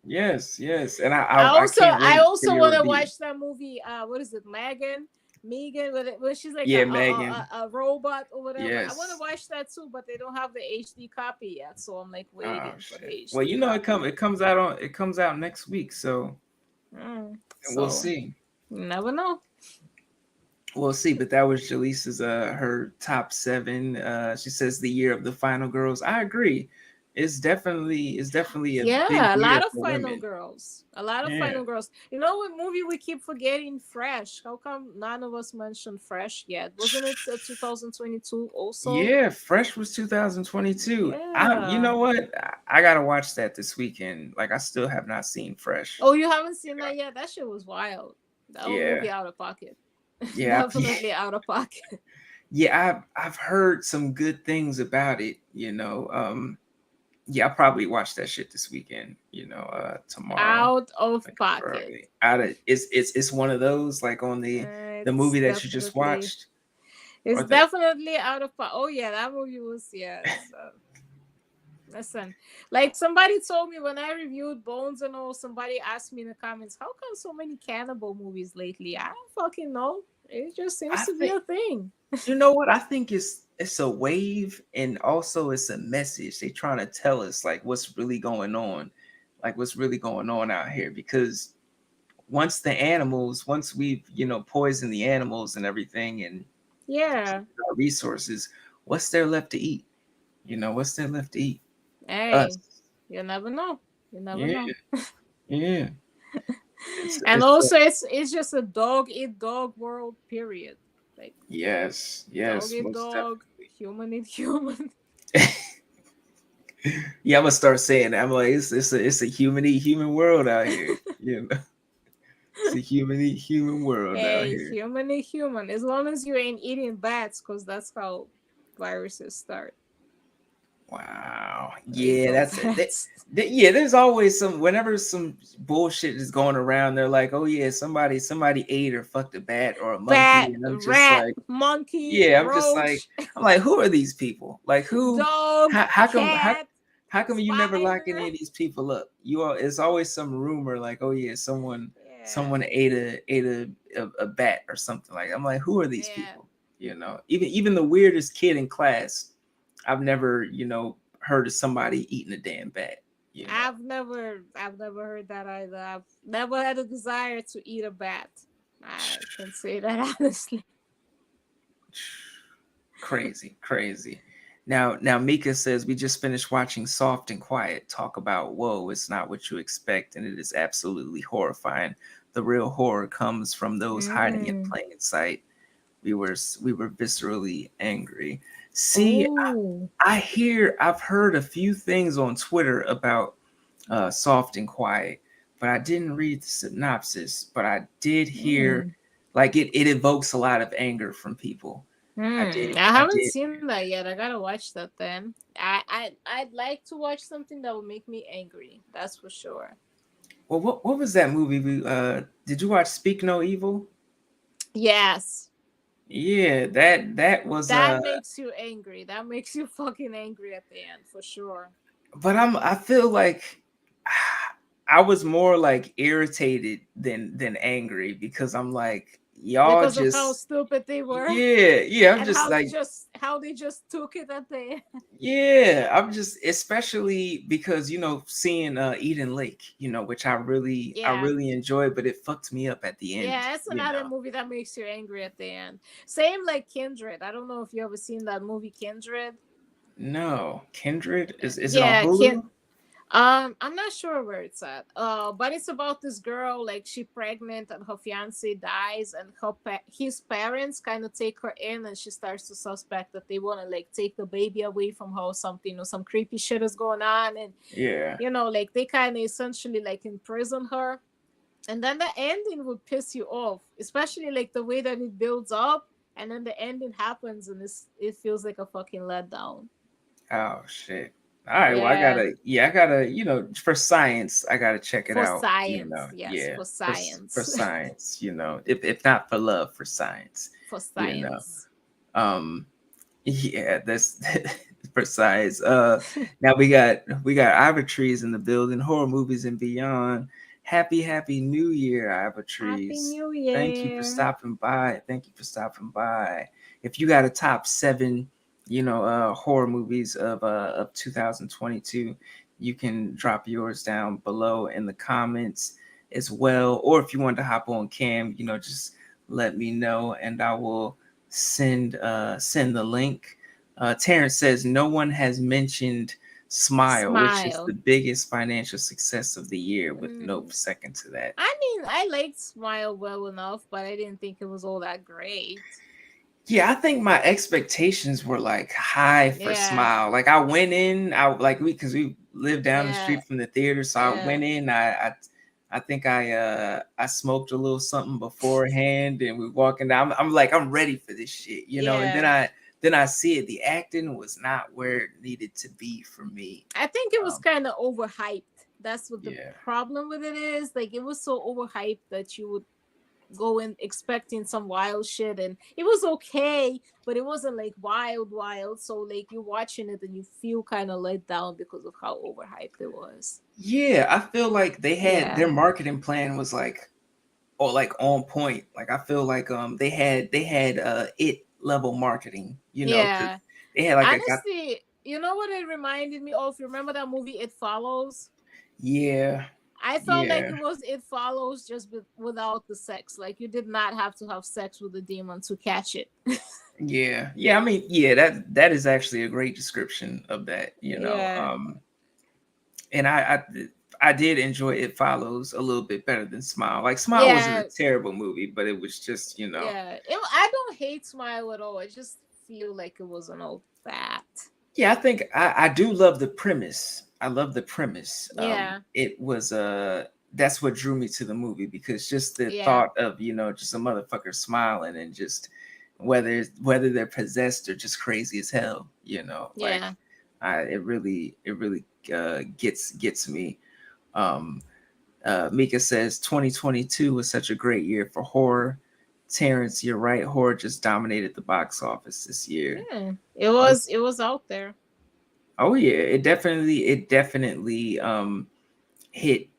Yes, yes. And I I also can't I wait for also your want to review. watch that movie. What is it, Megan, when she's like Yeah, Megan. a robot or whatever. I want to Yes. watch that too, but they don't have the HD copy yet, so I'm like Oh waiting for the shit. Well, HD copy. it comes out next week, so we'll So see. you never know. We'll see. But that was Jaleesa's her top seven. She says the year of the final girls. I agree. It's definitely a big Yeah, a year lot of for final women. girls. A lot of Yeah. final girls. You know what movie we keep forgetting? Fresh. How come none of us mentioned Fresh yet? Wasn't it 2022 also? Yeah, Fresh was 2022. You Yeah. know what? I gotta watch that this weekend. Like I still have not seen Fresh. Oh, you haven't seen that yet? That shit was wild. That whole Yeah, movie out of pocket. yeah, Definitely out of pocket. yeah. I've heard some good things about it. Yeah, I'll probably watch that shit this weekend. Tomorrow, Out of like pocket. early. Out of it's one of those like on the It's movie that you just definitely watched it's or the definitely out of pocket. Oh yeah, that movie was yes. Listen, like somebody told me when I reviewed Bones and all, somebody asked me in the comments, how come so many cannibal movies lately? I don't fucking know. It just seems I to be think a thing. you know what I think it's a wave, and also it's a message. They trying to tell us like what's really going on out here, because once we've poisoned the animals and everything and Yeah. our resources, what's there left to eat? What's there left to eat? Us. Hey, you never know. You never Yeah, know. yeah. And It's also it's just a dog eat dog world, period. Like yes, dog yes, eat most dog, human eat human. definitely. Yeah, I'm gonna start saying that. I'm like, it's a human world out here. It's a human world out Hey, here. human eat human. As long as you ain't eating bats, because that's how viruses start. Wow. Yeah, Lethal that's it. bats. Yeah, there's always whenever some bullshit is going around, they're like, oh yeah, somebody ate or fucked a bat or a monkey, Bat, and I'm just rat, like, monkey, yeah, roach, I'm like, who are these people? Like who? dog, How come? cat, How come you never lock spider. any of these people up? It's always some rumor like, oh yeah, Yeah, someone ate a bat or something like. I'm like, who are these yeah. people? Even the weirdest kid in class, I've never heard of somebody eating a damn bat. You know, I've never heard that either. I've never had a desire to eat a bat. I can say that honestly. crazy, crazy. Now Mika says we just finished watching Soft and Quiet. Talk about whoa, it's not what you expect, and it is absolutely horrifying. the real horror comes from those hiding in Mm. plain sight. We were viscerally angry. See, Oh. I've heard a few things on Twitter about Soft and Quiet, but I didn't read the synopsis. But I did hear Mm. like it evokes a lot of anger from people. I I haven't did. seen that yet. I gotta watch that then. I'd like to watch something that would make me angry. That's for sure. Well, what was that movie? Did you watch Speak No Evil? Yes. Yeah, that was That makes you angry. That makes you fucking angry at the end for sure. but I feel like I was more like irritated than angry because I'm like y'all Because of how just stupid they were yeah, I'm and just like how they just took it at the end. yeah, I'm just especially because seeing Eden Lake, which I Yeah. really enjoyed, but it fucked me up at the end, Yeah, it's another movie that makes you angry at the end. Same like Kindred. I don't know if you ever seen that movie Kindred. No, Kindred is it on Yeah, Hulu? I'm not sure where it's at. But it's about this girl, like she pregnant and her fiance dies, and his parents kind of take her in, and she starts to suspect that they want to like take the baby away from her or something, or some creepy shit is going on, and Yeah. like they kind of essentially like imprison her, and then the ending would piss you off, especially like the way that it builds up, and then the ending happens, and it feels like a fucking letdown. Oh shit. All right, well Yeah. I gotta, for science, I gotta check it For out, science, yes, yeah, for for science. science, if not for love, for science, For you know. science. Um, yeah, that's for science. Now we got Ivor Trees in the building, horror movies and beyond. Happy New Year, Ivor Happy Trees. New Thank you for Year. stopping by. Thank you for stopping by. If you got a top seven, horror movies of 2022, you can drop yours down below in the comments as well. Or if you want to hop on cam, just let me know and I will send the link. Terrence says no one has mentioned Smile, which is the Smile. biggest financial success of the year, with no Mm. second to that. I mean, I liked Smile well enough, but I didn't think it was all that great. Yeah, I think my expectations were like high for Yeah. Smile. Like I went in, I like because we lived down the Yeah. street from the theater, so I Yeah. went in. I think I smoked a little something beforehand, and we walking down. I'm like I'm ready for this shit, And Yeah. then I see it. The acting was not where it needed to be for me. I think it was Um, kind of overhyped. That's what the yeah. problem with it is. Like, it was so overhyped that you would go in expecting some wild shit, and it was okay, but it wasn't like wild, so like you're watching it and you feel kind of let down because of how overhyped it was. Yeah, I feel like they had Yeah. their marketing plan was like or like on point. Like I feel like they had it level marketing, because Yeah. they had like a got Honestly, you know what it reminded me of? You remember that movie It Follows? yeah, I felt like yeah, it was It Follows just without the sex. Like, you did not have to have sex with the demon to catch it. yeah. I mean, yeah, that is actually a great description of that. Yeah. And I did enjoy It Follows a little bit better than Smile. Like Smile wasn't a Yeah. terrible movie, but it was just Yeah. I don't hate Smile at all. I just feel like it wasn't all that. yeah, I think I do love the premise. I love the premise. Yeah. It was that's what drew me to the movie because just the Yeah. thought of just a motherfucker smiling and just whether they're possessed or just crazy as hell. Like Yeah. it really gets me. Um, Mika says 2022 was such a great year for horror. Terrence, you're right. Horror just dominated the box office this year. Yeah. It Oh, was out there. oh yeah, it definitely hit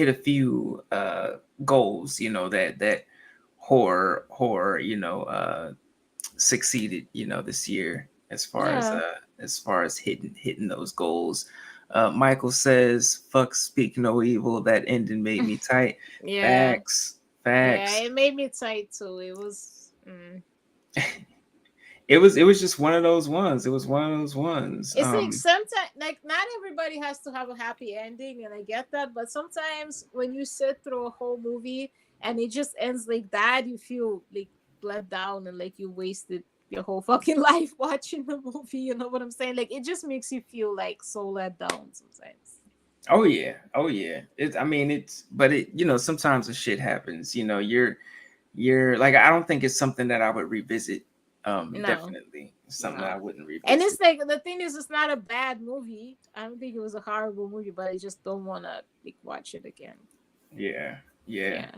a few goals, that horror succeeded, this year Yeah. as far as hitting those goals. Michael says, "Fuck, speak no evil. That ending made me tight." Yeah. Facts, Yeah. facts. It made me tight too. It was. Mm. it was just one of those ones. It was one of those ones. It's like sometimes, like not everybody has to have a happy ending, and I get that. But sometimes when you sit through a whole movie and it just ends like that, you feel like let down and like you wasted your whole fucking life watching the movie. You know what I'm saying? Like it just makes you feel like so let down sometimes. Oh yeah, oh yeah. I mean, but sometimes the shit happens. You're like, I don't think it's something that I would revisit. No, Definitely something that I no. wouldn't And revisit. it's like the thing is, it's not a bad movie. I don't think it was a horrible movie, but I just don't want to like watch it again. Yeah, yeah. Yeah.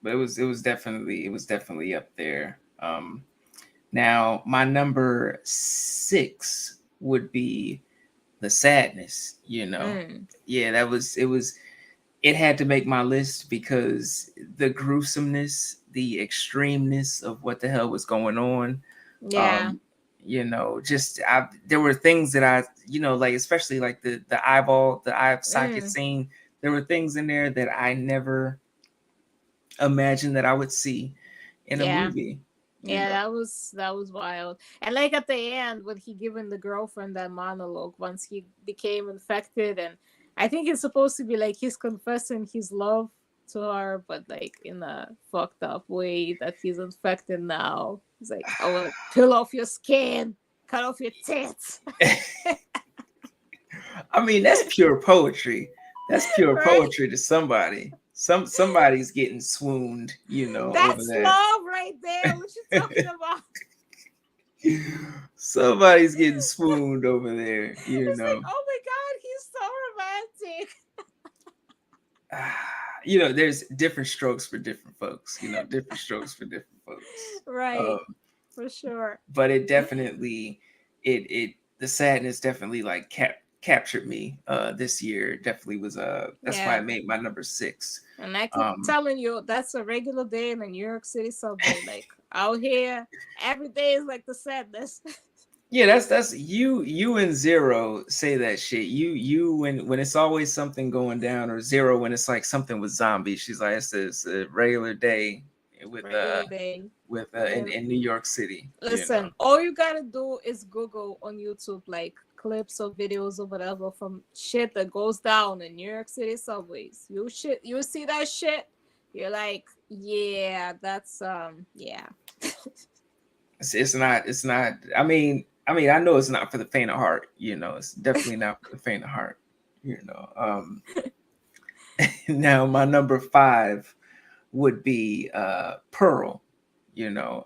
But it was definitely up there. Now my number 6 would be The Sadness. Mm. Yeah, it had to make my list because the gruesomeness, the extremeness of what the hell was going on. Yeah. Um, just there were things that like, especially like the eye socket Mm. scene. There were things in there that I never imagined that I would see in a Yeah. movie. You Yeah, know, that was wild. And like at the end, when he given the girlfriend that monologue once he became infected, and I think it's supposed to be like he's confessing his love to her, but like in a fucked up way that he's infected now. He's like, I want to peel off your skin, cut off your tits. I mean, that's pure poetry. That's pure Right? poetry to somebody. Somebody's getting swooned, over That's that. love right there. What you talking about? Somebody's getting swooned over there, It's like, oh my god, he's so romantic. There's different strokes for different folks. Different strokes for different folks. Right, Um, for sure. but it definitely, the sadness definitely like captured me. This year definitely was that's why I Yeah. made my number 6. And I keep Um, telling you, that's a regular day in the New York City subway. Like out here, every day is like the sadness. Yeah, that's you and Zero say that shit. You when it's always something going down, or Zero when it's like something with zombies. She's like, it's a regular day with Regular day. in, And in New York City. listen, all you gotta do is Google on YouTube like clips or videos or whatever from shit that goes down in New York City subways. You see that shit, you're like, yeah, that's yeah. It's not. I mean, I know it's not for the faint of heart. It's definitely not for the faint of heart. You know. Now my number 5 would be Pearl. You know,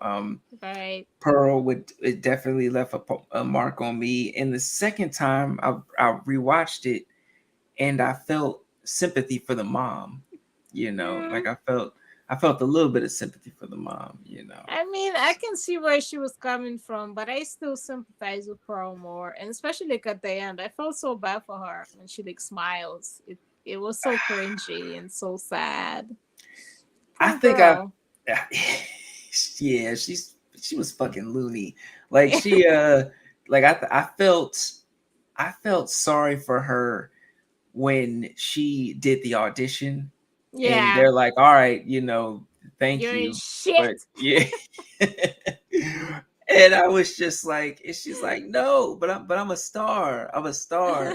Right. Pearl would it definitely left a mark on me. And the second time I rewatched it, and I felt sympathy for the mom. Mm. Like I felt a little bit of sympathy for the mom. I mean, I can see where she was coming from, but I still sympathize with Pearl more, and especially like at the end, I felt so bad for her when she like smiles. It was so cringy and so sad. I Poor think I, girl. yeah, she was fucking loony. Like like I felt sorry for her when she did the audition, and Yeah, they're like, all right, thank you're in you, but shit. yeah. And I was just like, and she's like, no, but I'm a star. I'm a star.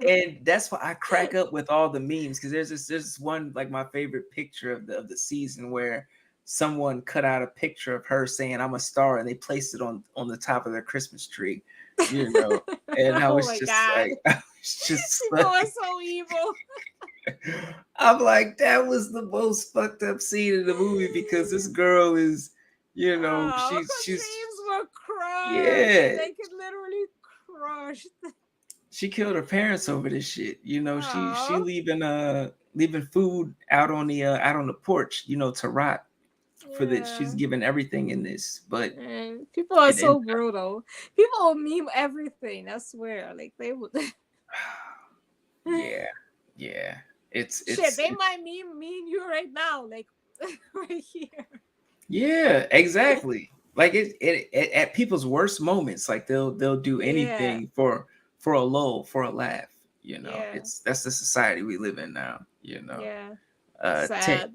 And that's why I crack up with all the memes, because there's this one, like, my favorite picture of the season, where someone cut out a picture of her saying I'm a star, and they placed it on the top of their Christmas tree, you know. And I Oh was my just god, like, I was just people are like, so evil. I'm like, that was the most fucked up scene in the movie, because this girl is, Oh, her she's dreams were crushed. yeah, Like it literally crushed. she killed her parents over this shit. She Oh, leaving food out on the porch, to rot, for that. She's yeah. given everything in this, but And people are it ended so brutal. People will meme everything. I swear, like they would. yeah, yeah. It's Shit, it's they it, might meme me and you right now, like right here. yeah, exactly. Like at people's worst moments, like they'll do Yeah, anything for a lull, for a laugh. yeah, That's the society we live in now. yeah. Uh, ten, Sad.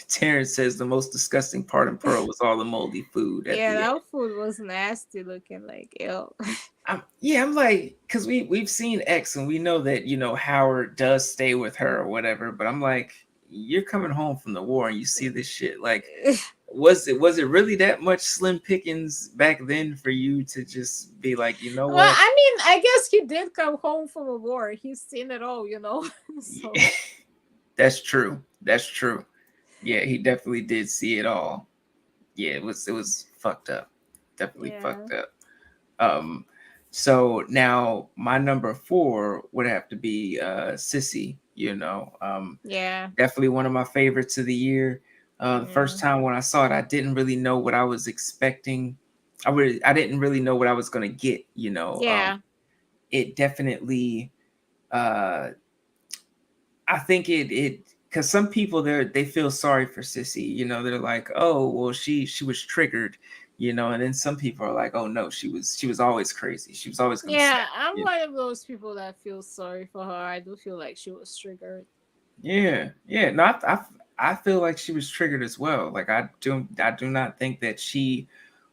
Terrence says the most disgusting part in Pearl was all the moldy food at Yeah, the that end. food was nasty looking. Like, ew. I'm like, because we've seen X and we know that Howard does stay with her or whatever, but I'm like, you're coming home from the war and you see this shit. Like, was it really that much slim pickings back then for you to just be like, you know Well, what? I mean, I guess he did come home from a war. He's seen it all, you know. So That's true. That's true. Yeah, he definitely did see it all. Yeah, it was fucked up. Definitely yeah, fucked up. Um, so now my number four would have to be Sissy. yeah, Definitely one of my favorites of the year. The yeah, first time when I saw it, I didn't really know what I was expecting. I didn't really know what I was gonna get. yeah, It definitely. Uh, I think it because some people they feel sorry for Sissy. They're like, oh well, she was triggered. And then some people are like, oh no, she was always crazy. She was always gonna snap. yeah. I'm one of those people that feels sorry for her. I do feel like she was triggered. Yeah, yeah. No, I feel like she was triggered as well. Like I do not think that she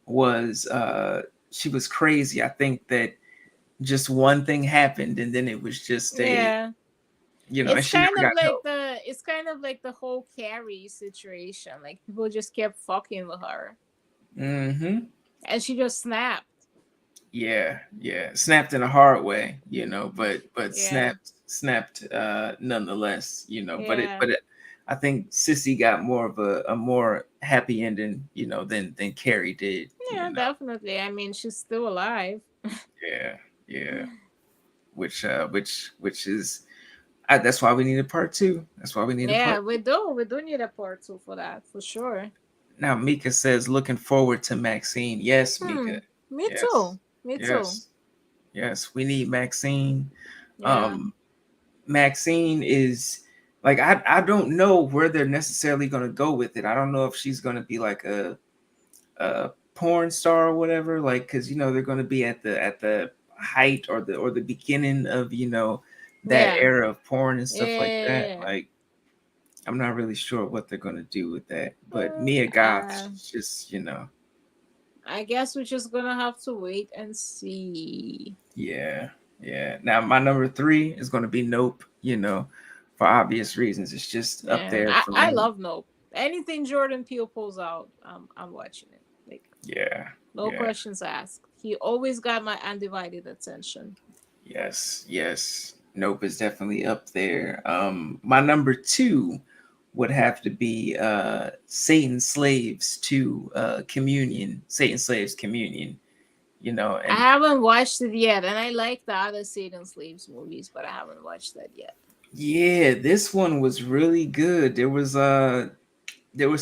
was crazy. I think that just one thing happened and then it was just Yeah, and she never got help. it's kind of like the whole Carrie situation. Like people just kept fucking with her, Mm-hmm. and she just snapped. Yeah, yeah. Snapped in a hard way, but Yeah, snapped nonetheless. yeah, I think Sissy got more of a more happy ending, than Carrie did, you yeah. know. Definitely. I mean, she's still alive. Yeah, yeah. Which is that's why we need a part two. That's why we need a Yeah, part we two. do. We do need a part two for that, for sure. Now Mika says looking forward to Maxine. Yes, Mika. Hmm. Me Yes. too. Me too. Yes. Yes. We need Maxine. Yeah. Um Maxine is like I don't know where they're necessarily gonna go with it. I don't know if she's gonna be like a porn star or whatever, like because they're gonna be at the height or the beginning of that Yeah. era of porn and stuff like that. Yeah. Like I'm not really sure what they're gonna do with that. But Uh, Mia Goth, uh, just I guess we're just gonna have to wait and see. yeah, yeah. Now my number three is gonna be Nope. For obvious reasons, it's just up Yeah. there for I me. love Nope. Anything Jordan Peele pulls out, I'm watching it. Like Yeah, no yeah, questions asked. He always got my undivided attention. yes, yes. Nope is definitely up there. My number two would have to be Satan Slaves to Communion. Satan Slaves Communion. I And haven't watched it yet, and I like the other Satan Slaves movies, but I haven't watched that yet. yeah, this one was really good. There was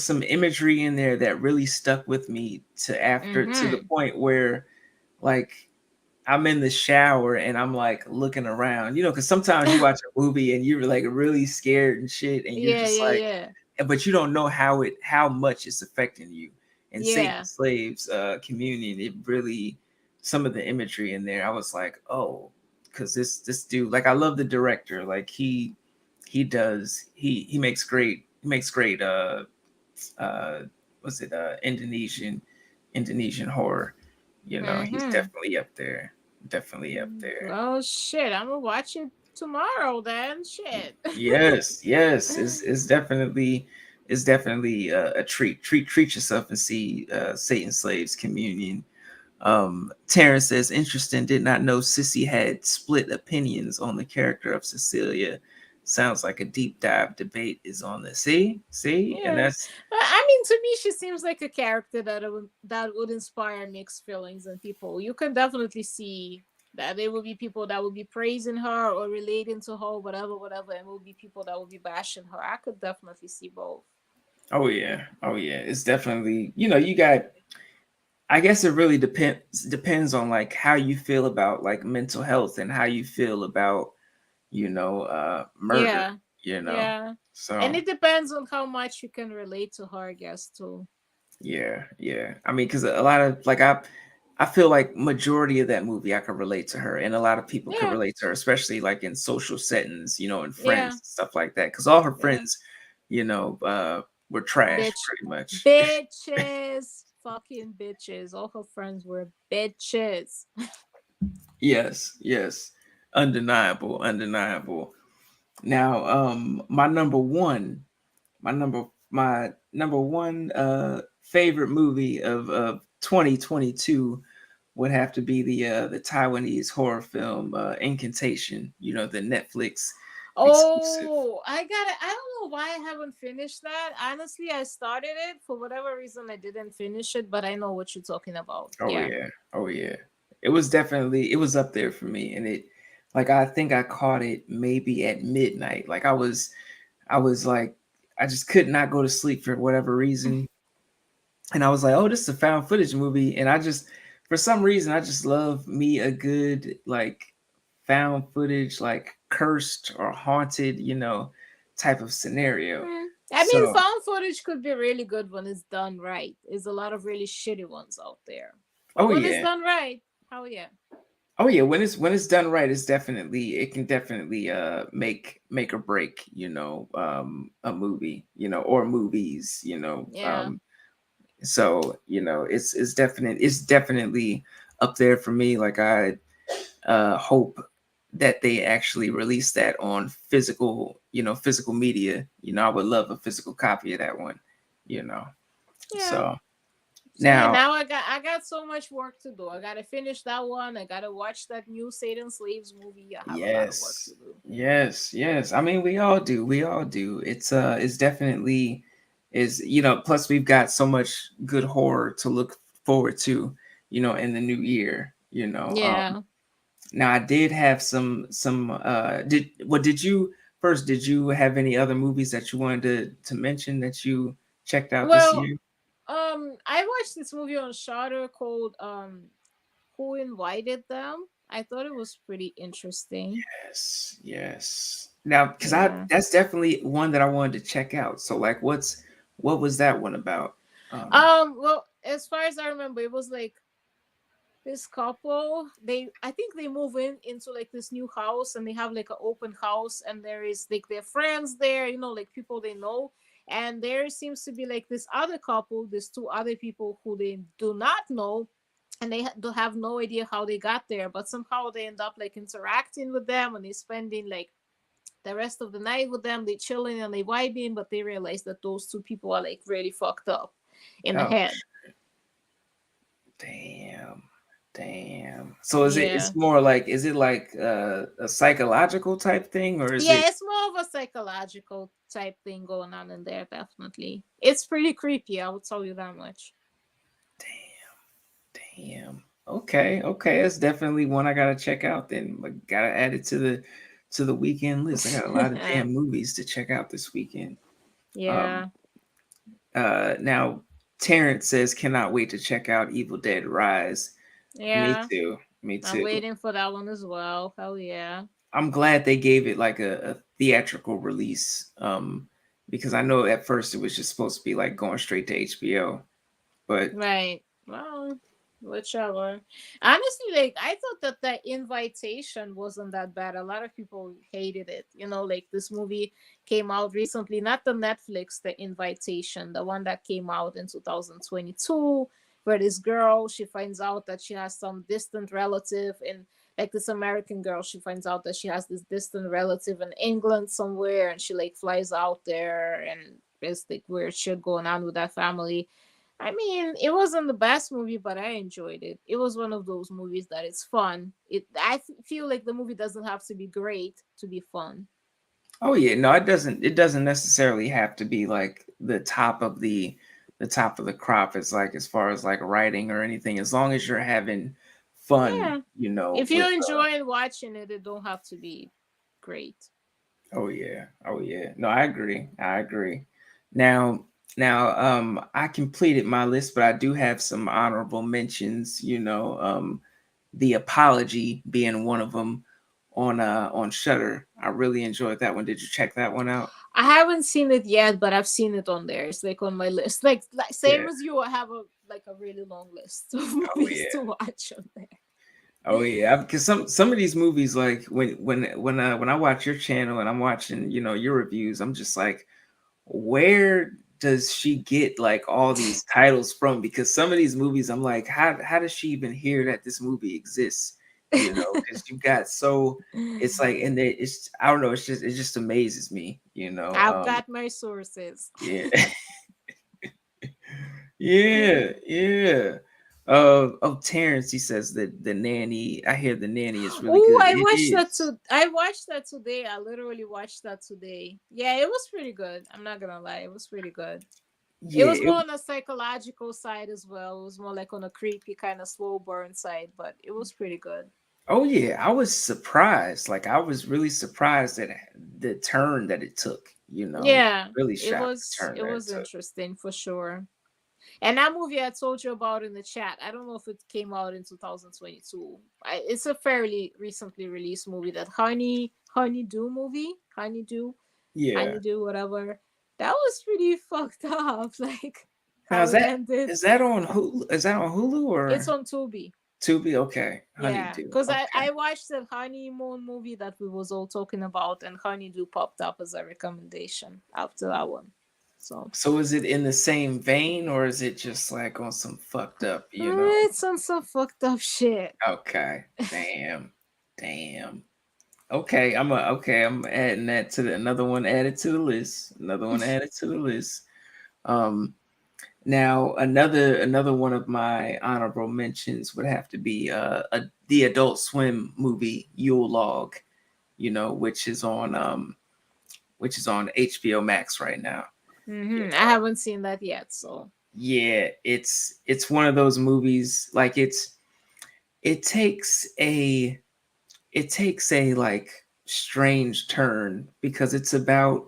some imagery in there that really stuck with me to the Mm-hmm. point where like I'm in the shower and I'm like looking around, because sometimes you watch a movie and you're like really scared and shit, and you're Yeah, just yeah, like, yeah. but you don't know how much it's affecting you. And Satan Yeah. Slaves Communion, it really, some of the imagery in there, I was like, oh, because this dude, like, I love the director, like he makes great uh what's it Indonesian horror. He's Mm-hmm. definitely up there. Definitely up there. Well, shit, I'm gonna watch it tomorrow then. Shit. Yes, yes. It's definitely a treat. Treat yourself and see Satan Slaves Communion. Terrence says, interesting. Did not know Sissy had split opinions on the character of Cecilia. Sounds like a deep dive debate is on the see, and Yeah. that's I mean, to me, she seems like a character that would inspire mixed feelings in people. You can definitely see that there will be people that will be praising her or relating to her, whatever, whatever, and will be people that will be bashing her. I could definitely see both. oh yeah, oh yeah. It's definitely you got. I guess it really depends on like how you feel about like mental health and how you feel about murder. Yeah. You know, Yeah. so And it depends on how much you can relate to her, I guess, too. yeah, yeah. I mean, because a lot of like I feel like majority of that movie I could relate to her, and a lot of people could Yeah. relate to her, especially like in social settings, and friends Yeah. stuff like that. Because all her Yeah. friends, you know, uh, were trash, Bitch, pretty much. bitches, fucking bitches. All her friends were bitches. Yes, yes, undeniable, undeniable. Now, my number one favorite movie of 2022 would have to be the Taiwanese horror film Incantation. You know, the Netflix exclusive. Oh, I don't know why I haven't finished that. Honestly, I started it for whatever reason. I didn't finish it, but I know what you're talking about. Oh Yeah. yeah, oh yeah. It was up there for me, and it like I think I caught it maybe at midnight. Like I was like I just could not go to sleep for whatever reason, and I was like, oh, this is a found footage movie, and I just for some reason I just love me a good like found footage, like cursed or haunted, type of scenario. I mean, So found footage could be really good when it's done right. There's a lot of really shitty ones out there, but oh when it's yeah. done right, hell yeah. Oh yeah, when it's done right, it can definitely make or break, a movie, or movies, Yeah. so, it's definitely up there for me. Like I hope that they actually release that on physical media. I would love a physical copy of that one, you know. Yeah. So So yeah, now, now I got so much work to do. I gotta finish that one. I gotta watch that new Satan Slaves movie. I have a lot of work to yes, do. yes, yes. I mean, we all do. We all do. It's definitely is plus we've got so much good horror to look forward to, in the new year. Yeah. Now I did have some did you have any other movies that you wanted to mention that you checked out this Well, year? I watched this movie on Shutter called Who Invited Them. I thought it was pretty interesting. Yes, yes. Now, because I Yeah. that's definitely one that I wanted to check out. So, like, what was that one about? Well, as far as I remember, it was like this couple. I think they move into like this new house, and they have like an open house, and there is like their friends there, like people they know. And there seems to be like this other couple, these two other people who they do not know, and they do have no idea how they got there, but somehow they end up like interacting with them, and they spending like the rest of the night with them. They chilling and they vibing, but they realize that those two people are like really fucked up in the Oh, head. damn, damn. So Yeah. is it like a psychological type thing, or is Yeah, it it's more of a psychological type thing going on in there, definitely. It's pretty creepy, I would tell you that much. damn? Okay, okay, that's definitely one I gotta check out. Then, like, gotta add it to the weekend list. I got a lot of damn movies to check out this weekend. Um, Yeah. now Terrence says cannot wait to check out Evil Dead Rise. Me Yeah. too. Me I'm too. waiting for that one as well. Hell yeah. I'm glad they gave it like a theatrical release. Because I know at first it was just supposed to be like going straight to HBO, but Right. Well, whichever. Honestly, like I thought that the invitation wasn't that bad. A lot of people hated it. Like this movie came out recently, not the Netflix, the invitation, the one that came out in 2022, where this girl, she finds out that she has some distant relative in, like, this American girl, she finds out that she has this distant relative in England somewhere, and she like flies out there, and there's like weird shit going on with that family. I mean, it wasn't the best movie, but I enjoyed it. It was one of those movies that it's fun. Feel like the movie doesn't have to be great to be fun. oh yeah, no, it doesn't necessarily have to be like the top of the crop. It's like as far as like writing or anything, as long as you're having fun, Yeah. If with you enjoy watching it, it don't have to be great. oh yeah, oh yeah. No, I agree. I agree. Now, I completed my list, but I do have some honorable mentions. The Apology being one of them on Shutter. I really enjoyed that one. Did you check that one out? I haven't seen it yet, but I've seen it on there. It's like on my list. Like Yeah. same as you, I have a really long list of Oh movies yeah. to watch on there. Oh yeah. Because some of these movies, like when I watch your channel and I'm watching, your reviews, I'm just like, where does she get like all these titles from? Because some of these movies, I'm like, how does she even hear that this movie exists? You know, because you got so it's like, and it's I don't know, it just amazes me. You know, I've got my sources. yeah, yeah, yeah. Oh, Terrence, he says that the nanny. I hear the nanny is really Oh, good. It is. I watched that today. I literally watched that today. Yeah, it was pretty good. I'm not gonna lie, it was pretty good. It Yeah. was more on the psychological side as well. It was more like on a creepy kind of slow burn side, but it was pretty good. Oh yeah, I was surprised. Like I was really surprised at the turn that it took. You know, Yeah, really shocked the turn it that it was took. interesting for sure. And that movie I told you about in the chat, I don't know if it came out in 2022. It's a fairly recently released movie, that Honeydew movie, Yeah. Honeydew, whatever. That was pretty fucked up, like Now how it ended. is that on Hulu? Is that on Hulu It's or on Tubi. Tubi? Okay, Yeah, Honeydew. because Okay. I watched the honeymoon movie that we was all talking about, and Honeydew popped up as a recommendation after that one. So So is it in the same vein or is it just like on some fucked up? You know. it's on some fucked up shit. Okay. Damn. Damn. Okay. I'm adding that to another one added to the list. Another one added to the list. Um. Now, another one of my honorable mentions would have to be the Adult Swim movie Yule Log, you know, which is on HBO Max right now. You I know, haven't seen that yet, so. yeah, it's one of those movies like it takes a it takes a like strange turn because it's about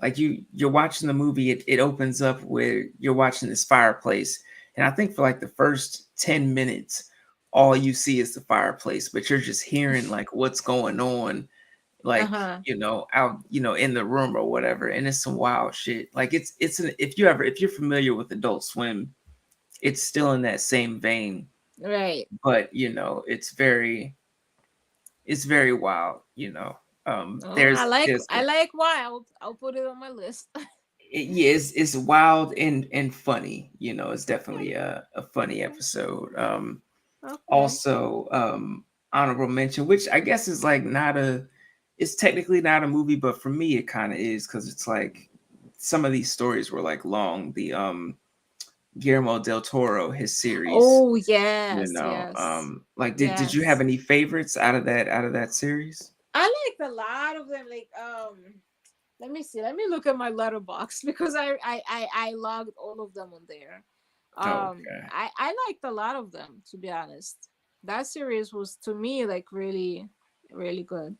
like you're watching the movie, it opens up where you're watching this fireplace, and I think for like the first 10 minutes all you see is the fireplace, but you're just hearing like what's going on, Uh like huh. out in the room or whatever, and it's some wild shit. Like it's an if you're familiar with Adult Swim, it's still in that same vein, Right. but it's very wild. Oh, There's I like Wild. I'll put it on my list. yeah, it's wild and funny. It's definitely a funny episode. Okay. Also, honorable mention, which I guess is like not it's technically not a movie, but for me it kind of is because it's like some of these stories were like long. The Guillermo del Toro, his series. Oh yes, yes, Like did you have yes. any favorites out of that series? I liked a lot of them. Like let me see. Let me look at my letterbox because I logged all of them on there. Okay. I liked a lot of them, to be honest. That series was, to me, like really really good.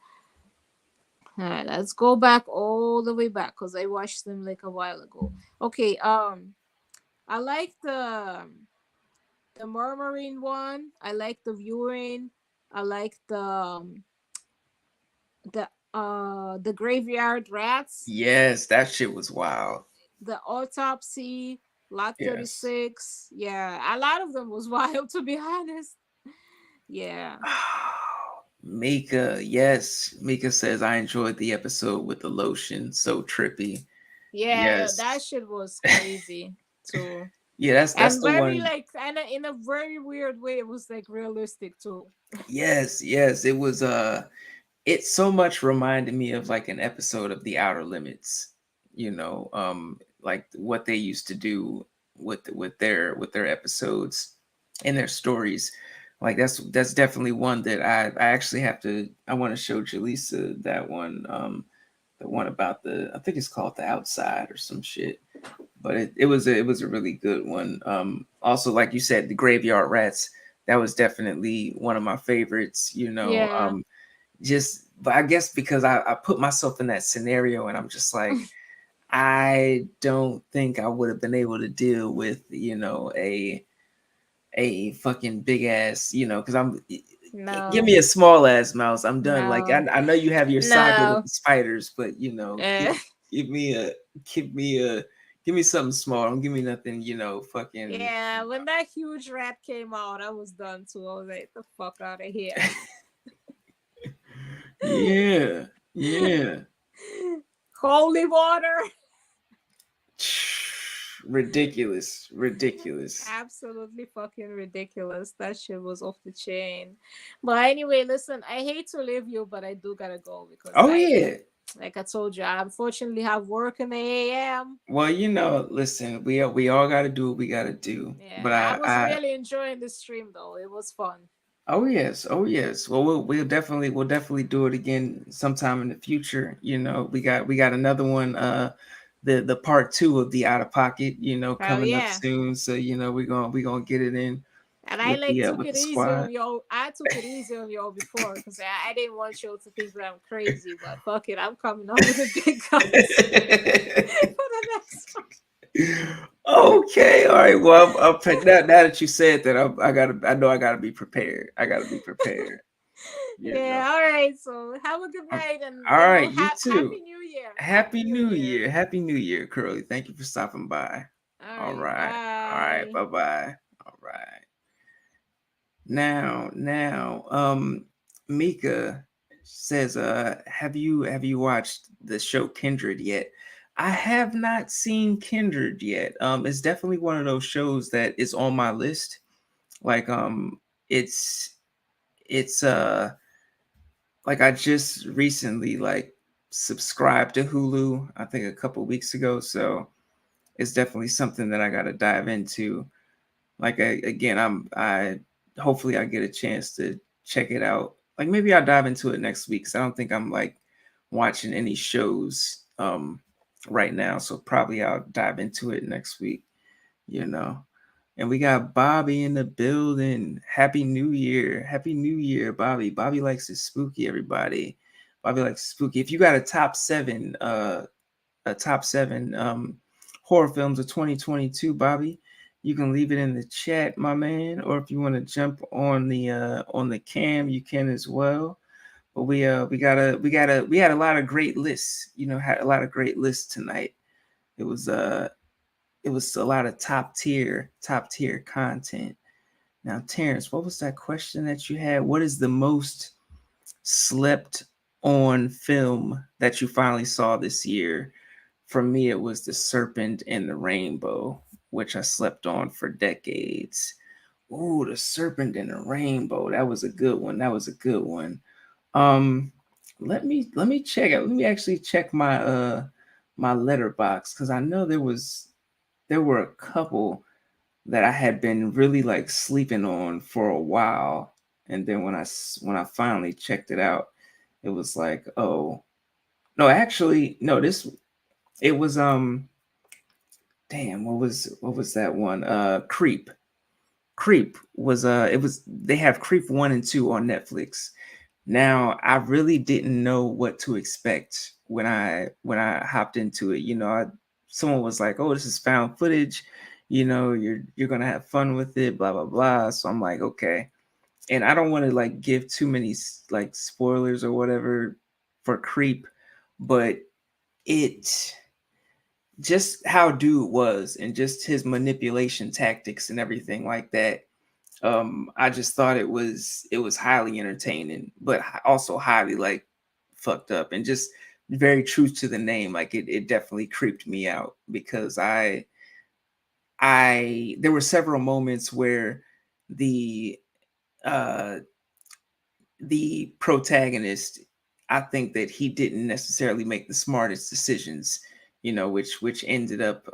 All right, let's go back all the way back because I watched them like a while ago. Okay, I like the murmuring one. I like the viewing. I like the graveyard rats, Yes, that shit was wild. the autopsy, lot Yes. 36. Yeah, a lot of them was wild, to be honest. Yeah. Mika, yes. Mika says I enjoyed the episode with the lotion. So trippy. Yeah, Yes. that shit was crazy too. Yeah, that's And the very one. like, and in a very weird way, it was like realistic too. Yes, yes. It was it so much reminded me of like an episode of The Outer Limits, like what they used to do with their episodes and their stories. Like that's definitely one that I actually have to I want to show Jaleesa that one. The one about I think it's called The Outside or some shit. But it was a really good one. Also, like you said, the Graveyard Rats, that was definitely one of my favorites. Yeah. Just but I guess because I put myself in that scenario and I'm just like, I don't think I would have been able to deal with, a fucking big ass, because give No. me a small ass mouse. I'm done. Like No. I know you have your saga with No. the spiders, but Eh. give me a give me a give me something small. Don't give me nothing, fucking Yeah, when that huge rat came out, I was done too. I was like, the fuck out of here. yeah, yeah. Holy water. Ridiculous, ridiculous. Absolutely fucking ridiculous. That shit was off the chain. But anyway, listen, I hate to leave you, but I do gotta go because Oh yeah. like I told you, I unfortunately have work in the AM. Well, listen, we all got to do what we got to do. Yeah, But I was I really enjoying the stream though. It was fun. oh yes, oh yes. Well, we'll definitely do it again sometime in the future. We got another one. The part two of the out of pocket. Hell Coming up yeah. soon. So we're gonna get it in And I like took with it the easy on squad. y'all. I took it easy on y'all before because I didn't want y'all to think that I'm crazy. But fuck it, I'm coming up with the big guns for the next one. Okay, all right. Well, now that you said that, I know I gotta be prepared. I gotta be prepared. You know. Yeah, all right. So have a good Um, night, and All right, you too. happy New Year. Happy Happy New New Year. Year. Happy New Year, Curly. Thank you for stopping by. All All right, right. All right. bye. Bye bye. All right. Now, Mika says, have you watched the show Kindred yet? I have not seen Kindred yet. It's definitely one of those shows that is on my list. Like, it's it's like I just recently like subscribed to Hulu, I think a couple weeks ago, so it's definitely something that I got to dive into. Like again, I hopefully I get a chance to check it out. Like maybe I'll dive into it next week cuz I don't think I'm like watching any shows right now, so probably I'll dive into it next week, you know. And we got Bobby in the building. Happy New Year. Happy New Year, Bobby. Bobby likes it spooky, everybody. Bobby likes spooky. If you got a top seven horror films of 2022, Bobby, you can leave it in the chat, my man. Or if you want to jump on the cam, you can as well. But we had a lot of great lists, had a lot of great lists tonight. It was it was a lot of top tier content. Now, Terrence, what was that question that you had? What is the most slept on film that you finally saw this year? For me, it was The Serpent and the Rainbow, which I slept on for decades. Ooh, The Serpent and the Rainbow. That was a good one. That was a good one. Um, let me check it. Let me actually check my letterbox because I know there were a couple that I had been really like sleeping on for a while, and then when I finally checked it out, it was like, oh no, actually no, this it was damn, what was that one? Creep. Creep was it was they have Creep 1 and 2 on Netflix. Now, I really didn't know what to expect when I hopped into it. Someone was like, "Oh, this is found footage. You're gonna have fun with it." Blah blah blah. So I'm like, okay. And I don't want to like give too many like spoilers or whatever for Creep, but it just how dude was and just his manipulation tactics and everything like that. I just thought it was highly entertaining, but also highly like fucked up and just very true to the name. Like it definitely creeped me out because I there were several moments where the uh the protagonist, I think that he didn't necessarily make the smartest decisions, which ended up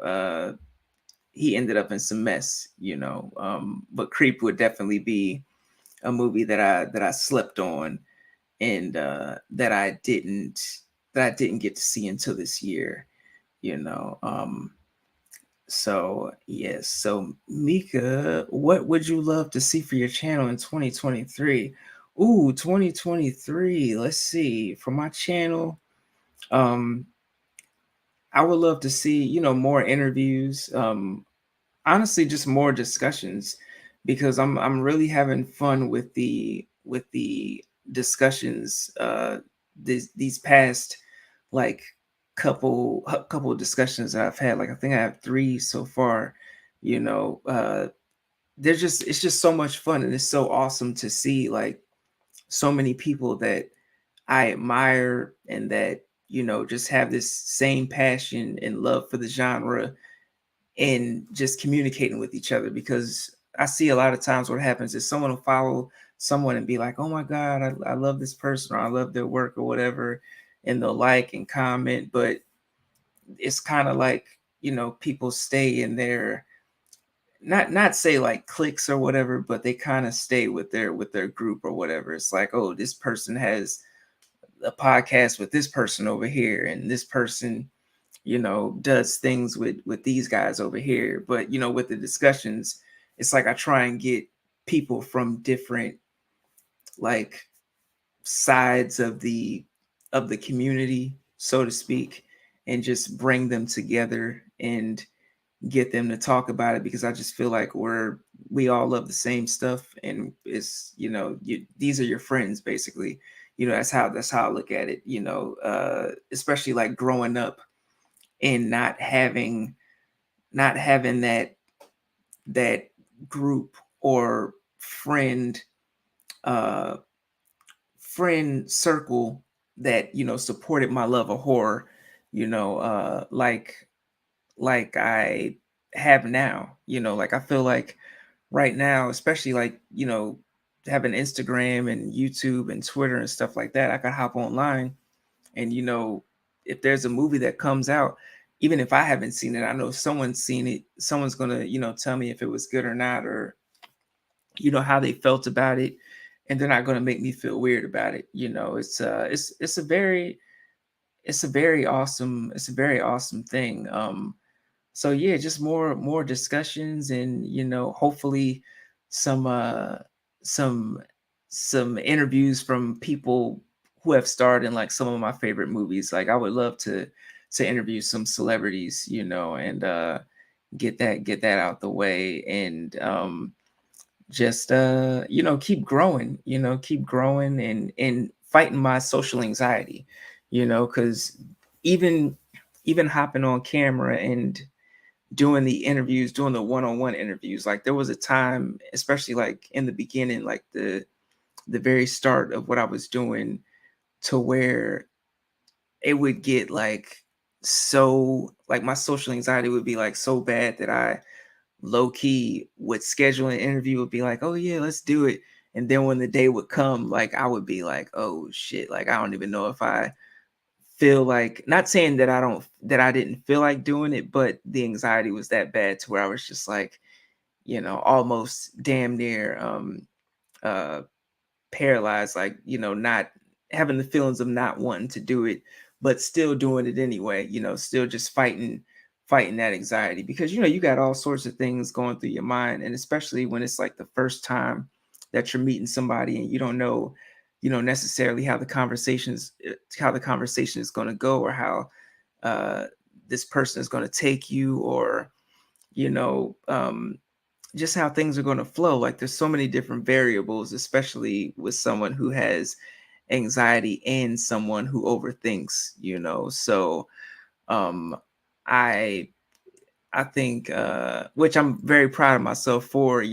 he ended up in some mess. But Creep would definitely be a movie that I slept on and that I didn't get to see until this year, you know. So yes, so Mika, what would you love to see for your channel in 2023? Ooh, 2023. Let's see. For my channel, um, I would love to see, more interviews. Honestly, just more discussions because I'm really having fun with the discussions these past like couple of discussions that I've had. Like I think I have 3 so far. You know, it's just so much fun and it's so awesome to see like so many people that I admire and that just have this same passion and love for the genre and just communicating with each other. Because I see a lot of times what happens is someone will follow someone and be like, oh my God, I love this person, or I love their work or whatever. And they'll like and comment, but it's kind of like, people stay in their, not say like cliques or whatever, but they kind of stay with their group or whatever. It's like, oh, this person has a podcast with this person over here, and this person, does things with these guys over here. But with the discussions, it's like I try and get people from different, like, sides of the community, so to speak, and just bring them together and get them to talk about it, because I just feel like we all love the same stuff, and it's, these are your friends basically. That's how I look at it. Especially like growing up and not having that group or friend uh friend circle that supported my love of horror, like I have now. Like I feel like right now, especially like, having Instagram and YouTube and Twitter and stuff like that, I could hop online and, if there's a movie that comes out, even if I haven't seen it, I know someone's seen it. Someone's gonna, tell me if it was good or not, or how they felt about it, and they're not gonna make me feel weird about it. It's a very awesome thing. So yeah, just more discussions, and hopefully some some some interviews from people who have starred in like some of my favorite movies. Like I would love to interview some celebrities, and get that out the way, and just keep growing and fighting my social anxiety, because even even hopping on camera and doing the interviews, doing the one-on-one interviews, like there was a time, especially like in the beginning, like the very start of what I was doing, to where it would get like, so like my social anxiety would be like so bad that I low key would schedule an interview, would be like, oh yeah, let's do it. And then when the day would come, like I would be like, oh shit, like I don't even know if I feel like, not saying that I didn't feel like doing it, but the anxiety was that bad to where I was just like, almost damn near uh paralyzed, like, not having the feelings of not wanting to do it, but still doing it anyway, still just fighting that anxiety, because you got all sorts of things going through your mind, and especially when it's like the first time that you're meeting somebody and you don't know, necessarily how the conversation is going to go, or how uh this person is going to take you, or you know um just how things are going to flow. Like there's so many different variables, especially with someone who has anxiety and someone who overthinks, so um i I think, which I'm very proud of myself for,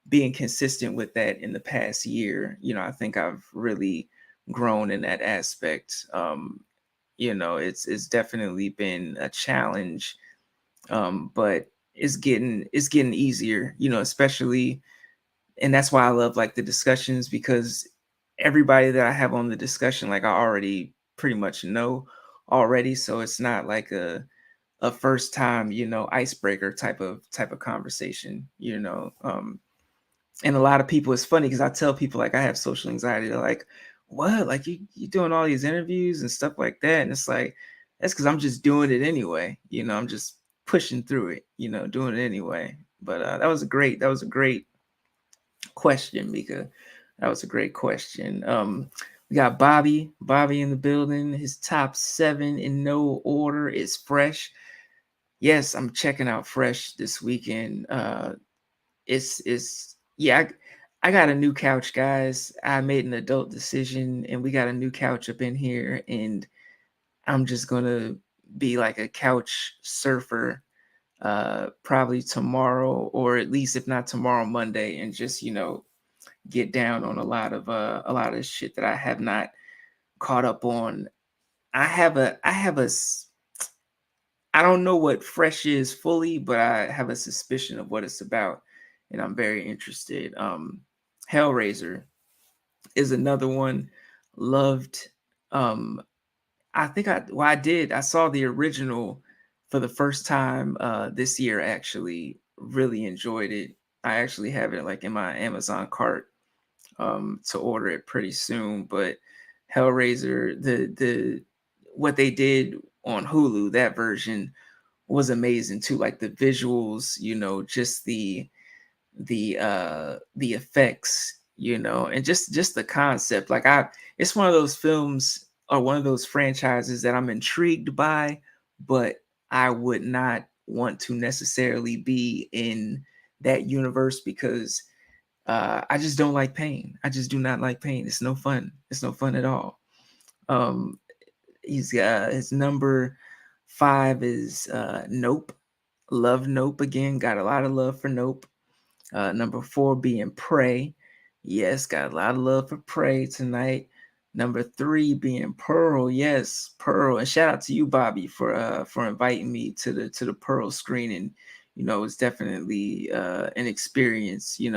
being consistent with that in the past year. I think I've really grown in that aspect. It's definitely been a challenge, but it's getting easier, especially, and that's why I love like the discussions, because everybody that I have on the discussion, like I already pretty much know already, so it's not like a first time, icebreaker type of conversation, and a lot of people, it's funny because I tell people like I have social anxiety. They're like, what, like you doing all these interviews and stuff like that? And it's like, that's because I'm just doing it anyway, I'm just pushing through it, doing it anyway. But that was a great question, Mika. That was a great question. We got Bobby in the building. His top 7 in no order is Fresh. Yes, I'm checking out Fresh this weekend. It's yeah, I got a new couch, guys. I made an adult decision, and we got a new couch up in here, and I'm just gonna be like a couch surfer, probably tomorrow, or at least if not tomorrow, Monday, and just get down on a lot of shit that I have not caught up on. I have a I don't know what Fresh is fully, but I have a suspicion of what it's about, and I'm very interested. Hellraiser is another one. Loved. Um, I think I saw the original for the first time this year. Actually, really enjoyed it. I actually have it like in my Amazon cart to order it pretty soon. But Hellraiser, the what they did on Hulu, that version was amazing too. Like the visuals, just the effects, and just the concept. Like it's one of those films or one of those franchises that I'm intrigued by, but I would not want to necessarily be in that universe because I just don't like pain. I just do not like pain. It's no fun. It's no fun at all. Um, he's his number 5 is Nope. Love Nope again. Got a lot of love for Nope. Number 4 being Prey. Yes, got a lot of love for Prey tonight. Number 3 being Pearl. Yes, Pearl. And shout out to you, Bobby, for inviting me to the Pearl screening. It's definitely an experience. And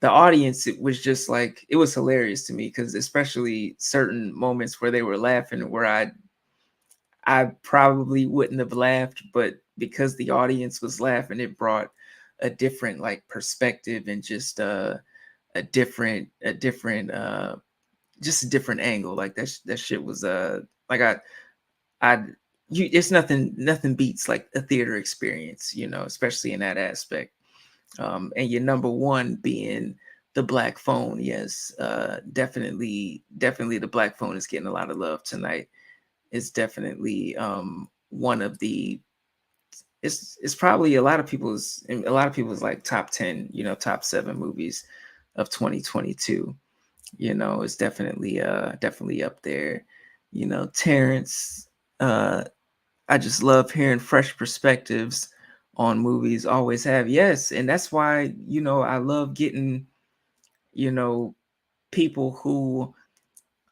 the audience, it was just like it was hilarious to me because especially certain moments where they were laughing, where I probably wouldn't have laughed, but because the audience was laughing, it brought a different like perspective and just a different just a different angle. Like that shit was like I you it's nothing beats like a theater experience, especially in that aspect. And your number one being the Black Phone. Yes, definitely the Black Phone is getting a lot of love tonight. It's definitely one of the it's probably a lot of people's like top 10, top 7 movies of 2022. It's definitely up there. Terrence, uh I just love hearing fresh perspectives on movies, always have. Yes, and that's why, I love getting, you know people who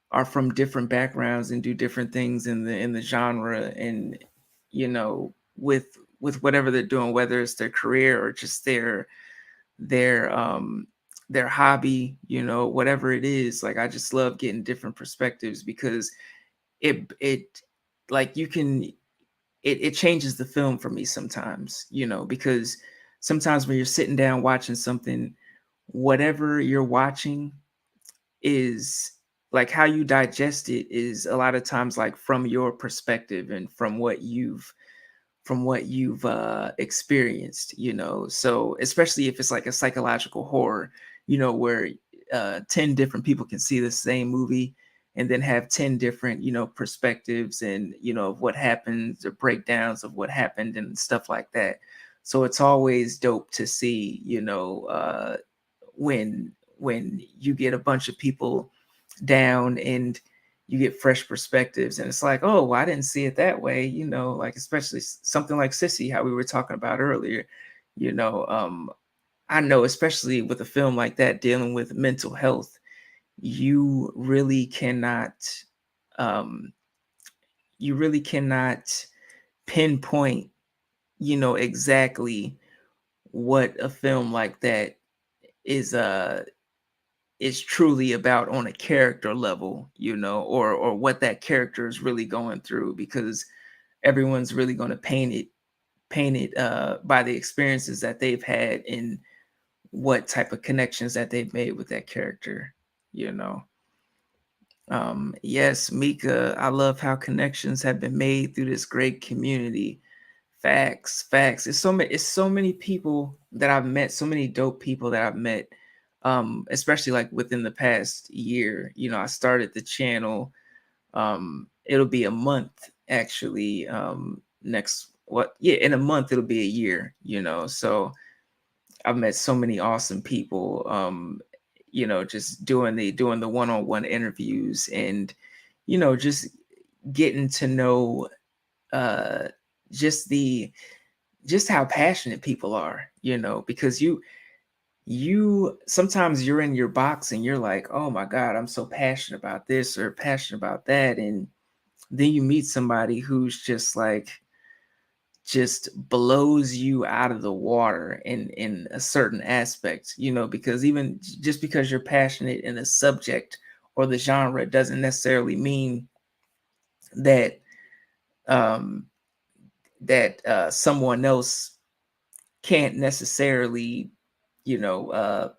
are from different backgrounds and do different things in the genre, and with whatever they're doing, whether it's their career or just their hobby, whatever it is. Like I just love getting different perspectives because it like you can it changes the film for me sometimes, because sometimes when you're sitting down watching something, whatever you're watching is like how you digest it is a lot of times like from your perspective and from what you've experienced, so especially if it's like a psychological horror, where 10 different people can see the same movie and then have 10 different perspectives and of what happened, the breakdowns of what happened and stuff like that. So it's always dope to see, when you get a bunch of people down and you get fresh perspectives, and it's like, oh well, I didn't see it that way, like especially something like Sissy, how we were talking about earlier. you know um I know, especially with a film like that dealing with mental health, you really cannot um you really cannot pinpoint exactly what a film like that is is truly about on a character level, or what that character is really going through, because everyone's really going to paint it by the experiences that they've had and what type of connections that they've made with that character. you know yes, Mika, I love how connections have been made through this great community. Facts. It's so many people that I've met, so many dope people that I've met, especially like within the past year. I started the channel. It'll be a month actually. Next what Yeah, in a month it'll be a year, so I've met so many awesome people, just doing the one-on-one interviews, and just getting to know uh just the just how passionate people are, because you sometimes you're in your box and you're like, oh my God, I'm so passionate about this or passionate about that. And then you meet somebody who's just like just blows you out of the water in a certain aspect, because even just because you're passionate in a subject or the genre doesn't necessarily mean that um someone else can't necessarily, you know, uh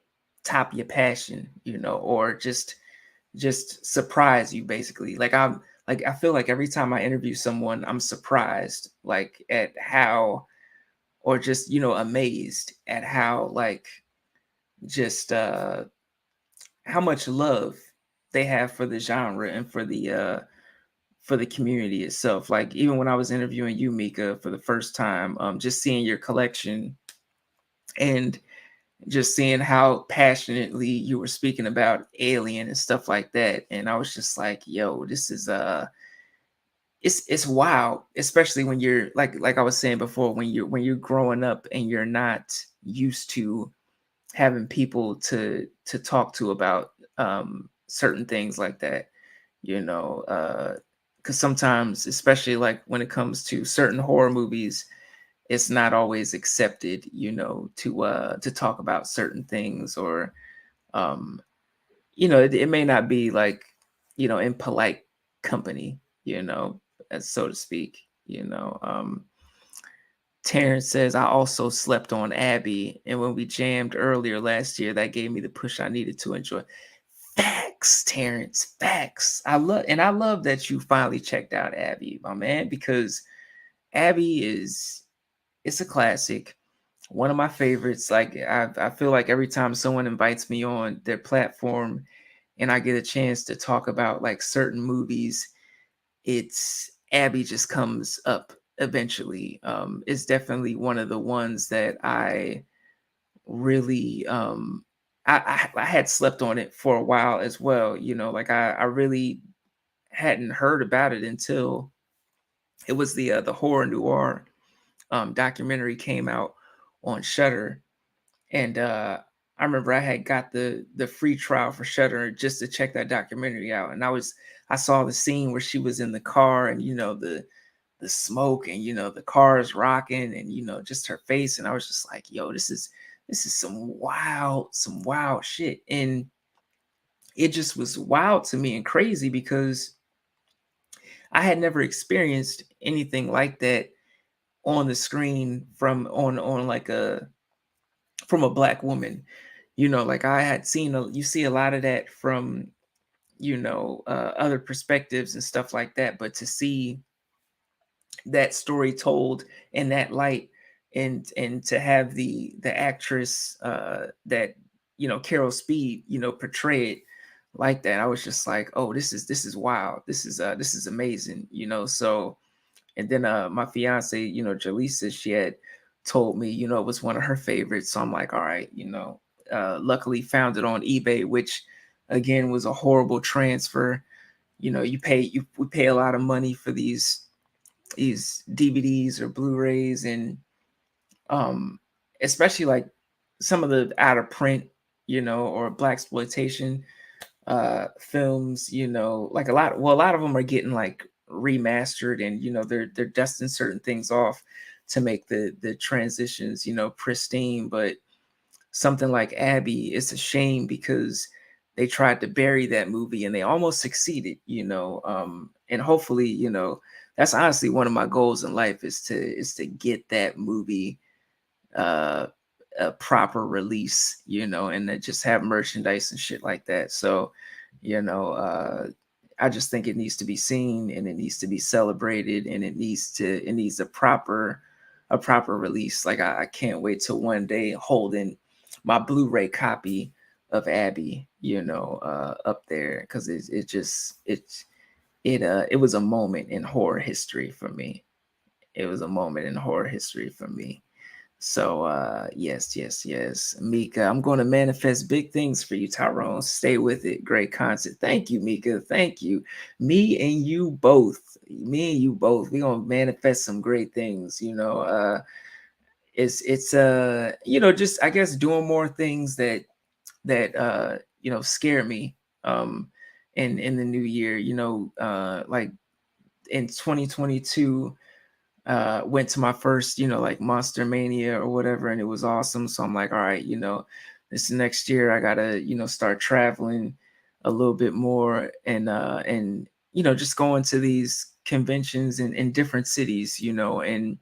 top your passion, or just surprise you basically. I feel like every time I interview someone, I'm surprised like at how, or just, amazed at how, like, just how much love they have for the genre and for the community itself. Like, even when I was interviewing you, Mika, for the first time, just seeing your collection and just seeing how passionately you were speaking about Alien and stuff like that, and I was just like, yo, this is it's wild, especially when you're like I was saying before, when you're growing up and you're not used to having people to talk to about certain things like that, because sometimes, especially like when it comes to certain horror movies, it's not always accepted, to talk about certain things, or um, it may not be like, in polite company, as so to speak. Terrence says, I also slept on Abby, and when we jammed earlier last year, that gave me the push I needed to enjoy. Facts, Terrence, facts. I love that you finally checked out Abby, my man, because Abby is it's a classic, one of my favorites. Like, I feel like every time someone invites me on their platform and I get a chance to talk about like certain movies, it's Abby just comes up eventually. It's definitely one of the ones that I really I had slept on it for a while as well. Like, I really hadn't heard about it until it was the horror noir documentary came out on Shutter, and I remember I had got the free trial for Shutter just to check that documentary out, and I saw the scene where she was in the car, and the smoke, and the cars rocking, and just her face, and I was just like, yo, this is some wild shit, and it just was wild to me and crazy because I had never experienced anything like that on the screen on like a from a black woman. Like, I had seen you see a lot of that from other perspectives and stuff like that, but to see that story told in that light, and to have the actress that Carol Speed portray it like that, I was just like, oh, this is wild, this is amazing. So, and then my fiance, Jaleesa, she had told me, it was one of her favorites. So I'm like, all right, luckily found it on eBay, which again was a horrible transfer. We pay a lot of money for these DVDs or Blu-rays, and um especially like some of the out of print, or black exploitation films, like a lot of them are getting like remastered, and they're dusting certain things off to make the transitions pristine. But something like Abby, it's a shame because they tried to bury that movie and they almost succeeded, and hopefully, that's honestly one of my goals in life, is to get that movie uh a proper release, and to just have merchandise and shit like that. So, you know, uh I just think it needs to be seen, and it needs to be celebrated, and it needs a proper release. Like, I can't wait till one day holding my Blu-ray copy of Abby, up there, because it was a moment in horror history for me. It was a moment in horror history for me. So, yes, yes, yes. Mika, I'm going to manifest big things for you, Tyrone. Stay with it. Great content. Thank you, Mika. Thank you. Me and you both. Me and you both. We're going to manifest some great things. It's just, I guess, doing more things that scare me um in the new year, like in 2022, went to my first, like Monster Mania or whatever, and it was awesome. So I'm like, all right, this next year I gotta, start traveling a little bit more, and just going to these conventions in different cities, and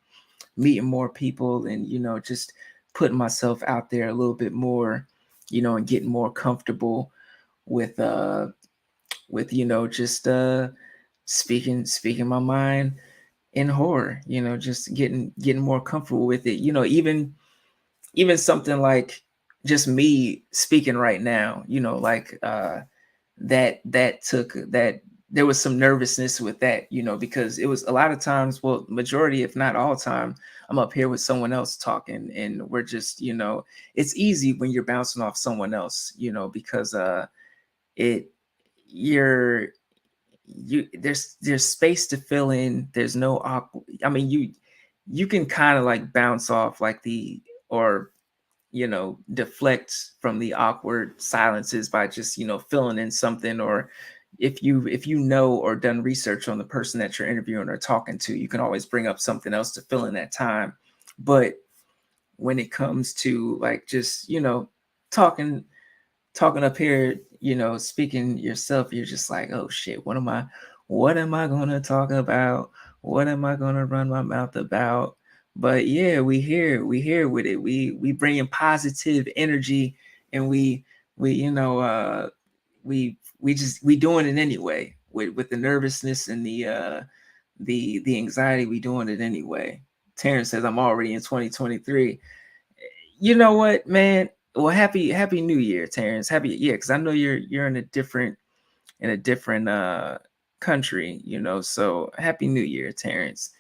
meeting more people, and just putting myself out there a little bit more, and getting more comfortable with just speaking my mind in horror, just getting more comfortable with it, even something like just me speaking right now, like that took that there was some nervousness with that, because it was a lot of times, well, majority if not all time, I'm up here with someone else talking, and we're just, it's easy when you're bouncing off someone else, because it you're there's space to fill in. There's no awkward. I mean, you can kind of like bounce off like or deflect from the awkward silences by just filling in something, or if you know or done research on the person that you're interviewing or talking to, you can always bring up something else to fill in that time. But when it comes to like just talking talking up here, speaking yourself, you're just like, oh shit, what am I gonna talk about? What am I gonna run my mouth about? But yeah, we here with it. We bring in positive energy, and we we doing it anyway with the nervousness and the anxiety. We doing it anyway. Terrence says I'm already in 2023. You know what, man? Well, happy New Year, Terrence. Yeah, because I know you're in a different country, So happy New Year, Terrence.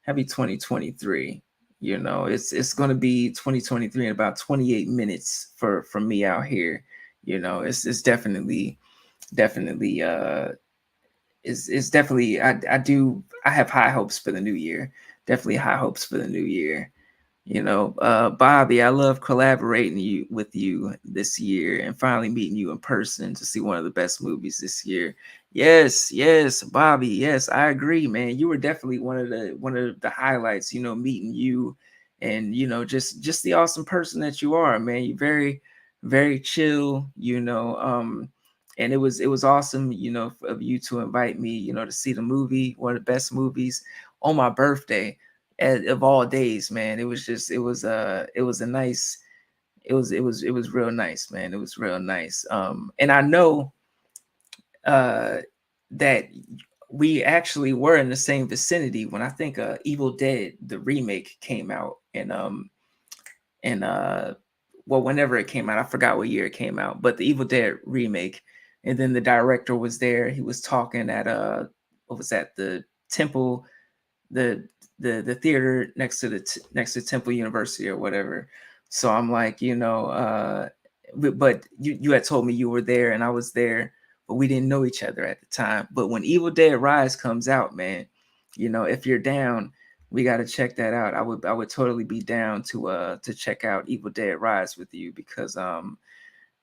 Happy 2023. It's gonna be 2023 in about 28 minutes for me out here. It's definitely it's definitely I have high hopes for the new year. Definitely high hopes for the new year. Bobby, I love collaborating with you this year and finally meeting you in person to see one of the best movies this year. Yes, Bobby. Yes, I agree, man. You were definitely one of the highlights. Meeting you, and just the awesome person that you are, man. You're very, very chill. And it was awesome, of you to invite me, to see the movie, one of the best movies on my birthday of all days, man. It was a nice, it was real nice, man. It was real nice. And I know uh that we actually were in the same vicinity when I think Evil Dead the remake came out, and well, whenever it came out, I forgot what year it came out, but the Evil Dead remake. And then the director was there. He was talking at what was that, the temple, the the theater next to next to Temple University or whatever. So I'm like, but you had told me you were there and I was there, but we didn't know each other at the time. But when Evil Dead Rise comes out, man, if you're down, we got to check that out. I would totally be down to check out Evil Dead Rise with you, because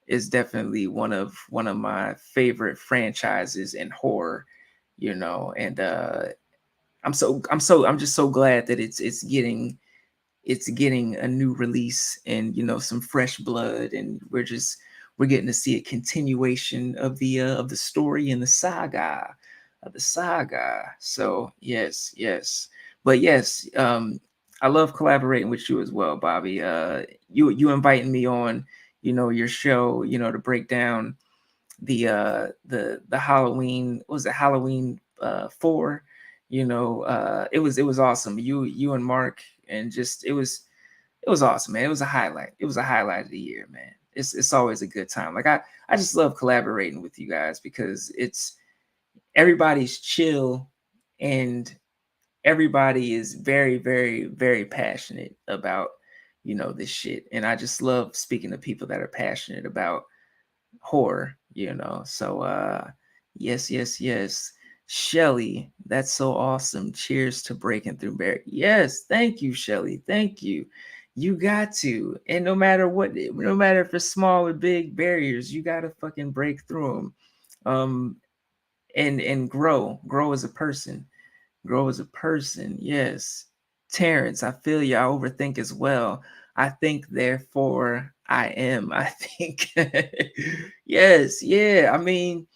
it's definitely one of my favorite franchises in horror, and I'm just so glad that it's getting a new release, and some fresh blood, and we're getting to see a continuation of the story and the saga. So yes, but yes, I love collaborating with you as well, Bobby. You inviting me on, your show, to break down the Halloween, was it Halloween 4? It was awesome. You and Mark, and just it was awesome, man. It was a highlight. It was a highlight of the year, man. It's always a good time. Like I just love collaborating with you guys, because it's everybody's chill, and everybody is very, very, very passionate about this shit. And I just love speaking to people that are passionate about horror, So yes. Shelly, that's so awesome. Cheers to breaking through barrier. Yes, thank you, Shelly. Thank you. You got to. And no matter if it's small or big barriers, you gotta fucking break through them. And grow as a person. grow as a person. Yes. Terrence, I feel you. I overthink as well. I think, therefore I am. I think. Yes. Yeah. I mean,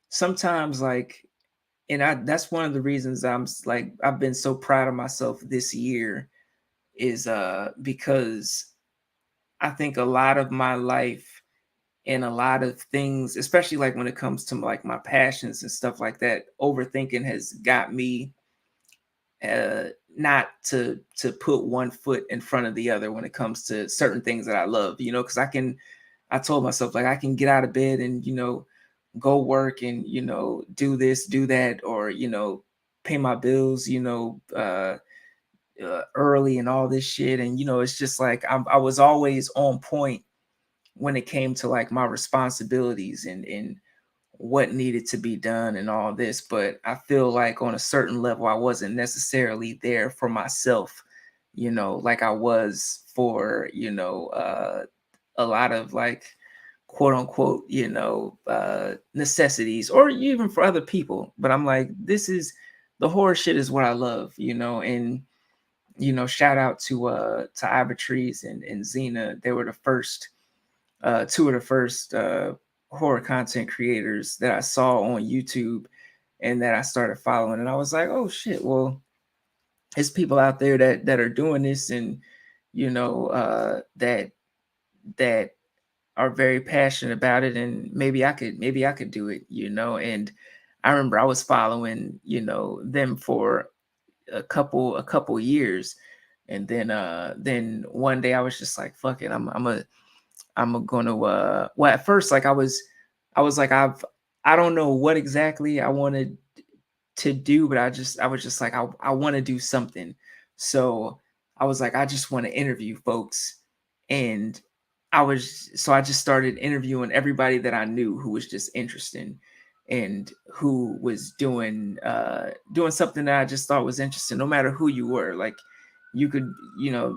sometimes, like, and that's one of the reasons like, I've been so proud of myself this year, is because I think a lot of my life and a lot of things, especially like when it comes to like my passions and stuff like that, overthinking has got me not to put one foot in front of the other when it comes to certain things that I love, because I told myself, like, I can get out of bed and, go work and, do this, do that, or, pay my bills, early and all this shit. And, it's just like, I was always on point when it came to like my responsibilities and what needed to be done and all this. But I feel like on a certain level, I wasn't necessarily there for myself, like I was for, a lot of like, quote unquote, necessities, or even for other people. But I'm like, this is the horror shit is what I love, and shout out to Ivory and Xena. They were the first two of the first horror content creators that I saw on YouTube and that I started following. And I was like, oh shit, well, there's people out there that are doing this, and that are very passionate about it, and maybe I could do it, And I remember I was following, them for a couple years. And then one day I was just like, fuck it, I'm gonna well, at first, like, I was like, I don't know what exactly I wanted to do, but I was just like, I want to do something. So I was like, I just want to interview folks. And I just started interviewing everybody that I knew who was just interesting, and who was doing something that I just thought was interesting, no matter who you were. Like, you could,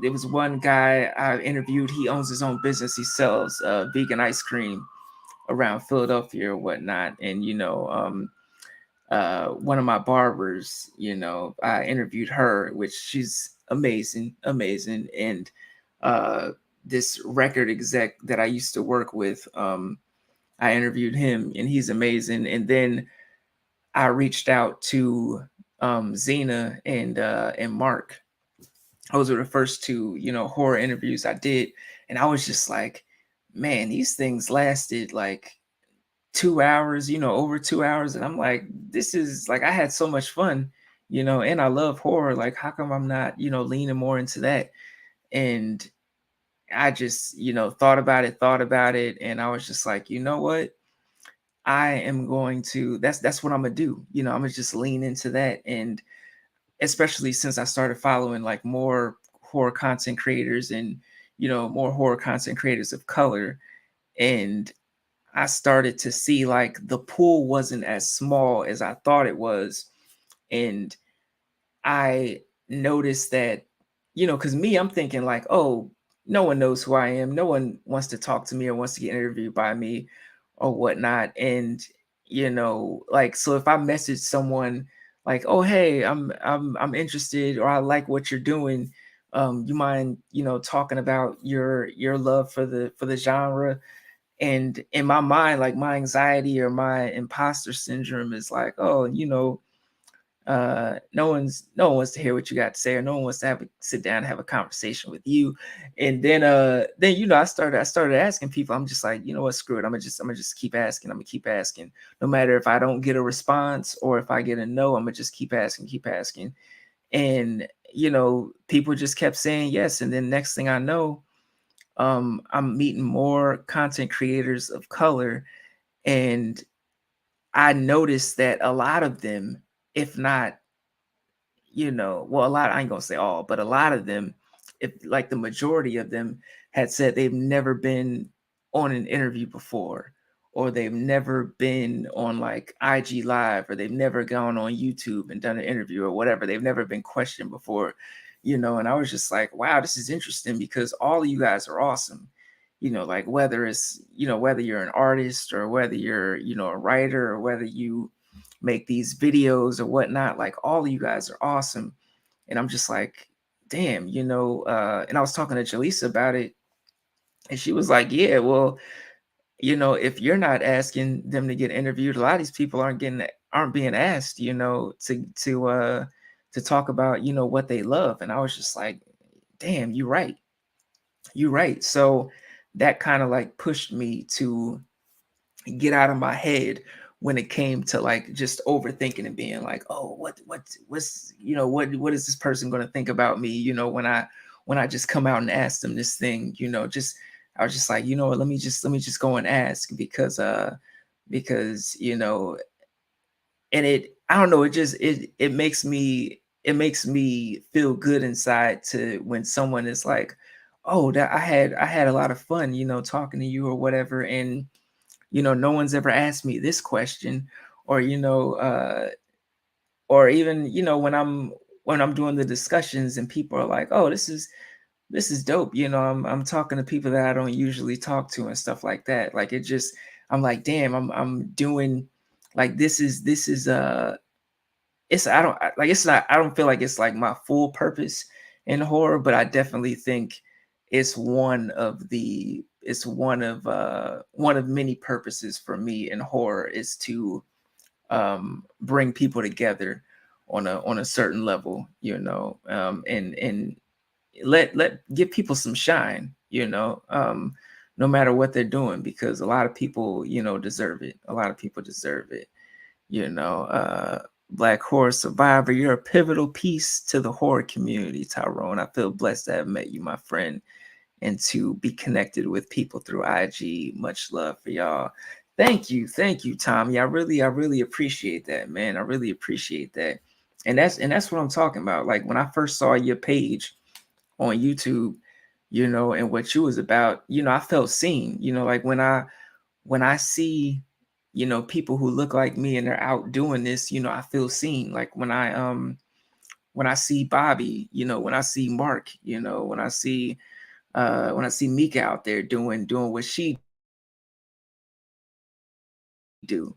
there was one guy I interviewed. He owns his own business. He sells vegan ice cream around Philadelphia or whatnot. And one of my barbers, I interviewed her, which she's amazing, amazing. And this record exec that I used to work with, I interviewed him, and he's amazing. And then I reached out to Xena and Mark. Those were the first two, horror interviews I did. And I was just like, man, these things lasted like 2 hours, over 2 hours. And I'm like, this is like, I had so much fun, and I love horror. Like, how come I'm not, leaning more into that? And I just, thought about it. And I was just like, you know what? I am going to, that's what I'm gonna do. I'm gonna just lean into that. And especially since I started following like more horror content creators, and, more horror content creators of color. And I started to see like the pool wasn't as small as I thought it was. And I noticed that, because me, I'm thinking like, oh, no one knows who I am. No one wants to talk to me or wants to get interviewed by me or whatnot. And, like, so if I message someone like, oh, hey, I'm interested, or I like what you're doing. You mind, talking about your love for the genre? And in my mind, like, my anxiety or my imposter syndrome is like, oh, no one wants to hear what you got to say, or no one wants to sit down and have a conversation with you. And then I started asking people. I'm just like, you know what, screw it. I'm gonna just keep asking. I'm gonna keep asking, no matter if I don't get a response or if I get a no. I'm gonna just keep asking, keep asking. And people just kept saying yes. And then next thing I know, I'm meeting more content creators of color. And I noticed that a lot of them, if not, well, a lot, I ain't gonna say all, but a lot of them, if like the majority of them, had said they've never been on an interview before, or they've never been on like IG Live, or they've never gone on YouTube and done an interview or whatever. They've never been questioned before, and I was just like, wow, this is interesting, because all of you guys are awesome. Like, whether it's, whether you're an artist, or whether you're, a writer, or whether you make these videos or whatnot. Like, all of you guys are awesome. And I'm just like, damn, and I was talking to Jaleesa about it, and she was like, yeah, well, if you're not asking them to get interviewed, a lot of these people aren't being asked, to talk about, what they love. And I was just like, damn, you're right. You're right. So that kind of like pushed me to get out of my head when it came to like just overthinking and being like, oh, what's what is this person going to think about me, when I just come out and ask them this thing, just I was just like, what, let me just go and ask, because and I don't know, it makes me feel good inside to when someone is like, oh, that I had a lot of fun, talking to you or whatever. And no one's ever asked me this question, or or even when I'm doing the discussions and people are like, oh, this is dope, I'm talking to people that I don't usually talk to and stuff like that. Like, it just, I'm like, damn, I'm doing, like, this is it's I don't like it's not I don't feel like it's like my full purpose in horror, but I definitely think it's one of many purposes for me in horror, is to bring people together on a certain level, and let give people some shine, no matter what they're doing, because a lot of people, deserve it. A lot of people deserve it. you know, uh, Black horror survivor, you're a pivotal piece to the horror community, Tyrone. I feel blessed to have met you, my friend, and to be connected with people through IG. Much love for y'all. Thank you, Tommy. I really appreciate that, man. I really appreciate that. And that's what I'm talking about. Like, when I first saw your page on YouTube, and what you was about, I felt seen. Like, when I see, people who look like me and they're out doing this, I feel seen. Like, when I see Bobby, when I see Mark, when I see Mika out there doing what she do,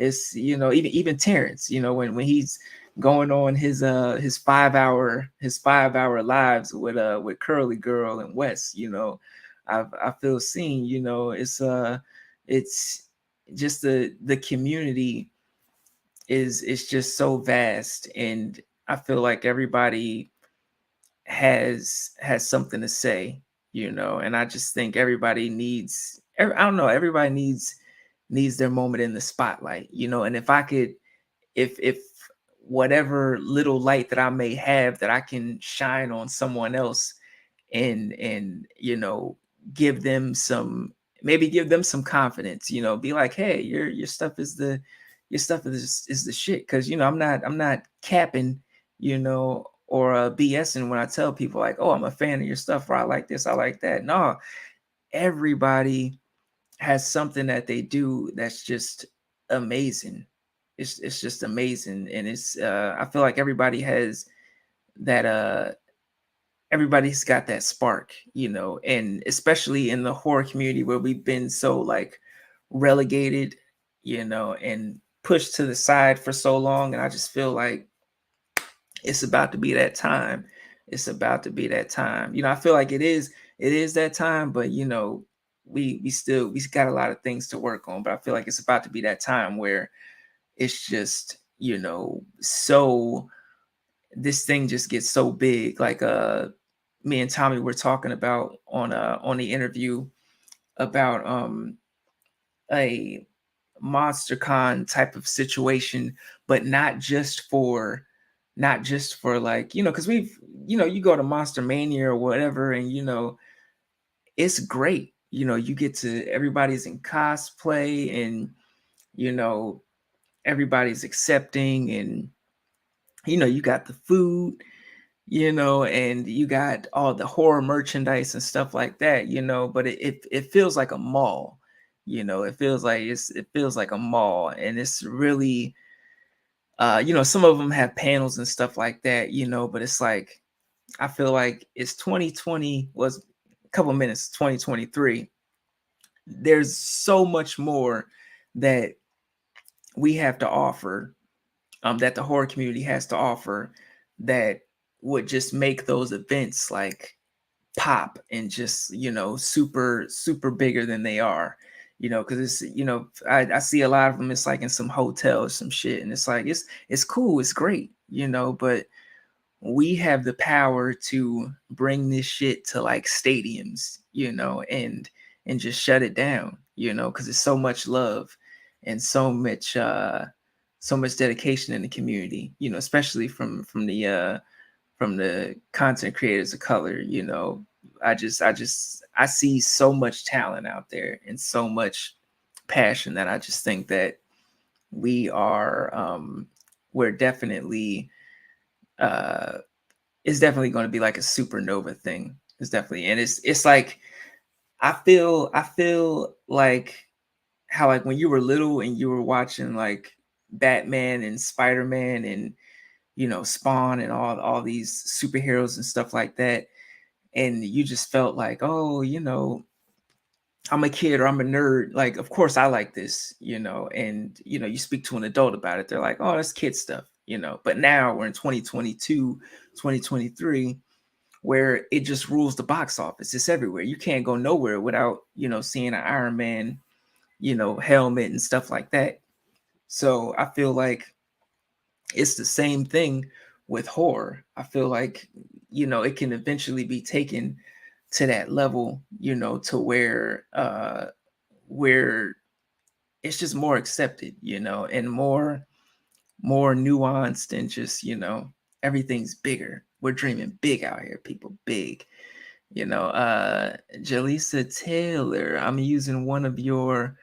it's, even Terrence, when he's going on his 5 hour lives with Curly Girl and Wes, I feel seen. It's just the community is just so vast, and I feel like everybody has something to say, and I just think everybody needs, I don't know, everybody needs their moment in the spotlight, and if I could, if whatever little light that I may have that I can shine on someone else, and give them some, maybe give them some confidence, be like, hey, your stuff is the shit, because I'm not capping, or BSing when I tell people like, oh, I'm a fan of your stuff, or I like this, I like that. No, everybody has something that they do that's just amazing. It's just amazing, and I feel like that everybody's got that spark, and especially in the horror community where we've been so like relegated, and pushed to the side for so long. And I just feel like it's about to be that time. It's about to be that time. I feel like it is that time, but we got a lot of things to work on. But I feel like it's about to be that time where it's just, so this thing just gets so big. Like, me and Tommy were talking about on the interview about a MonsterCon type of situation, but not just for like, because we've, you go to Monster Mania or whatever, and it's great. You get to, everybody's in cosplay, and you know everybody's accepting, and you got the food, and you got all the horror merchandise and stuff like that, but it feels like a mall. It feels like a mall, and it's really, some of them have panels and stuff like that, but it's like, I feel like it's 2020, was a couple minutes, 2023. There's so much more that we have to offer, that the horror community has to offer, that would just make those events like pop and just, super bigger than they are, because it's, I see a lot of them, it's like in some hotel or some shit, and it's like it's cool, it's great, but we have the power to bring this shit to like stadiums, and just shut it down, because it's so much love and so much dedication in the community, especially from the content creators of color. I see so much talent out there and so much passion that I just think that we are we're definitely uh it's definitely going to be like a supernova thing. It's definitely, and it's like I feel like how, like, when you were little and you were watching like Batman and Spider-Man and Spawn and all these superheroes and stuff like that, and you just felt like, oh, I'm a kid or I'm a nerd. Like, of course I like this, and you speak to an adult about it, they're like, oh, that's kid stuff, But now we're in 2022, 2023, where it just rules the box office. It's everywhere. You can't go nowhere without, seeing an Iron Man, helmet and stuff like that. So I feel like it's the same thing with horror. I feel like, it can eventually be taken to that level, to where it's just more accepted, and more nuanced, and just, everything's bigger. We're dreaming big out here, people, big. Jaleesa Taylor, I'm using one of your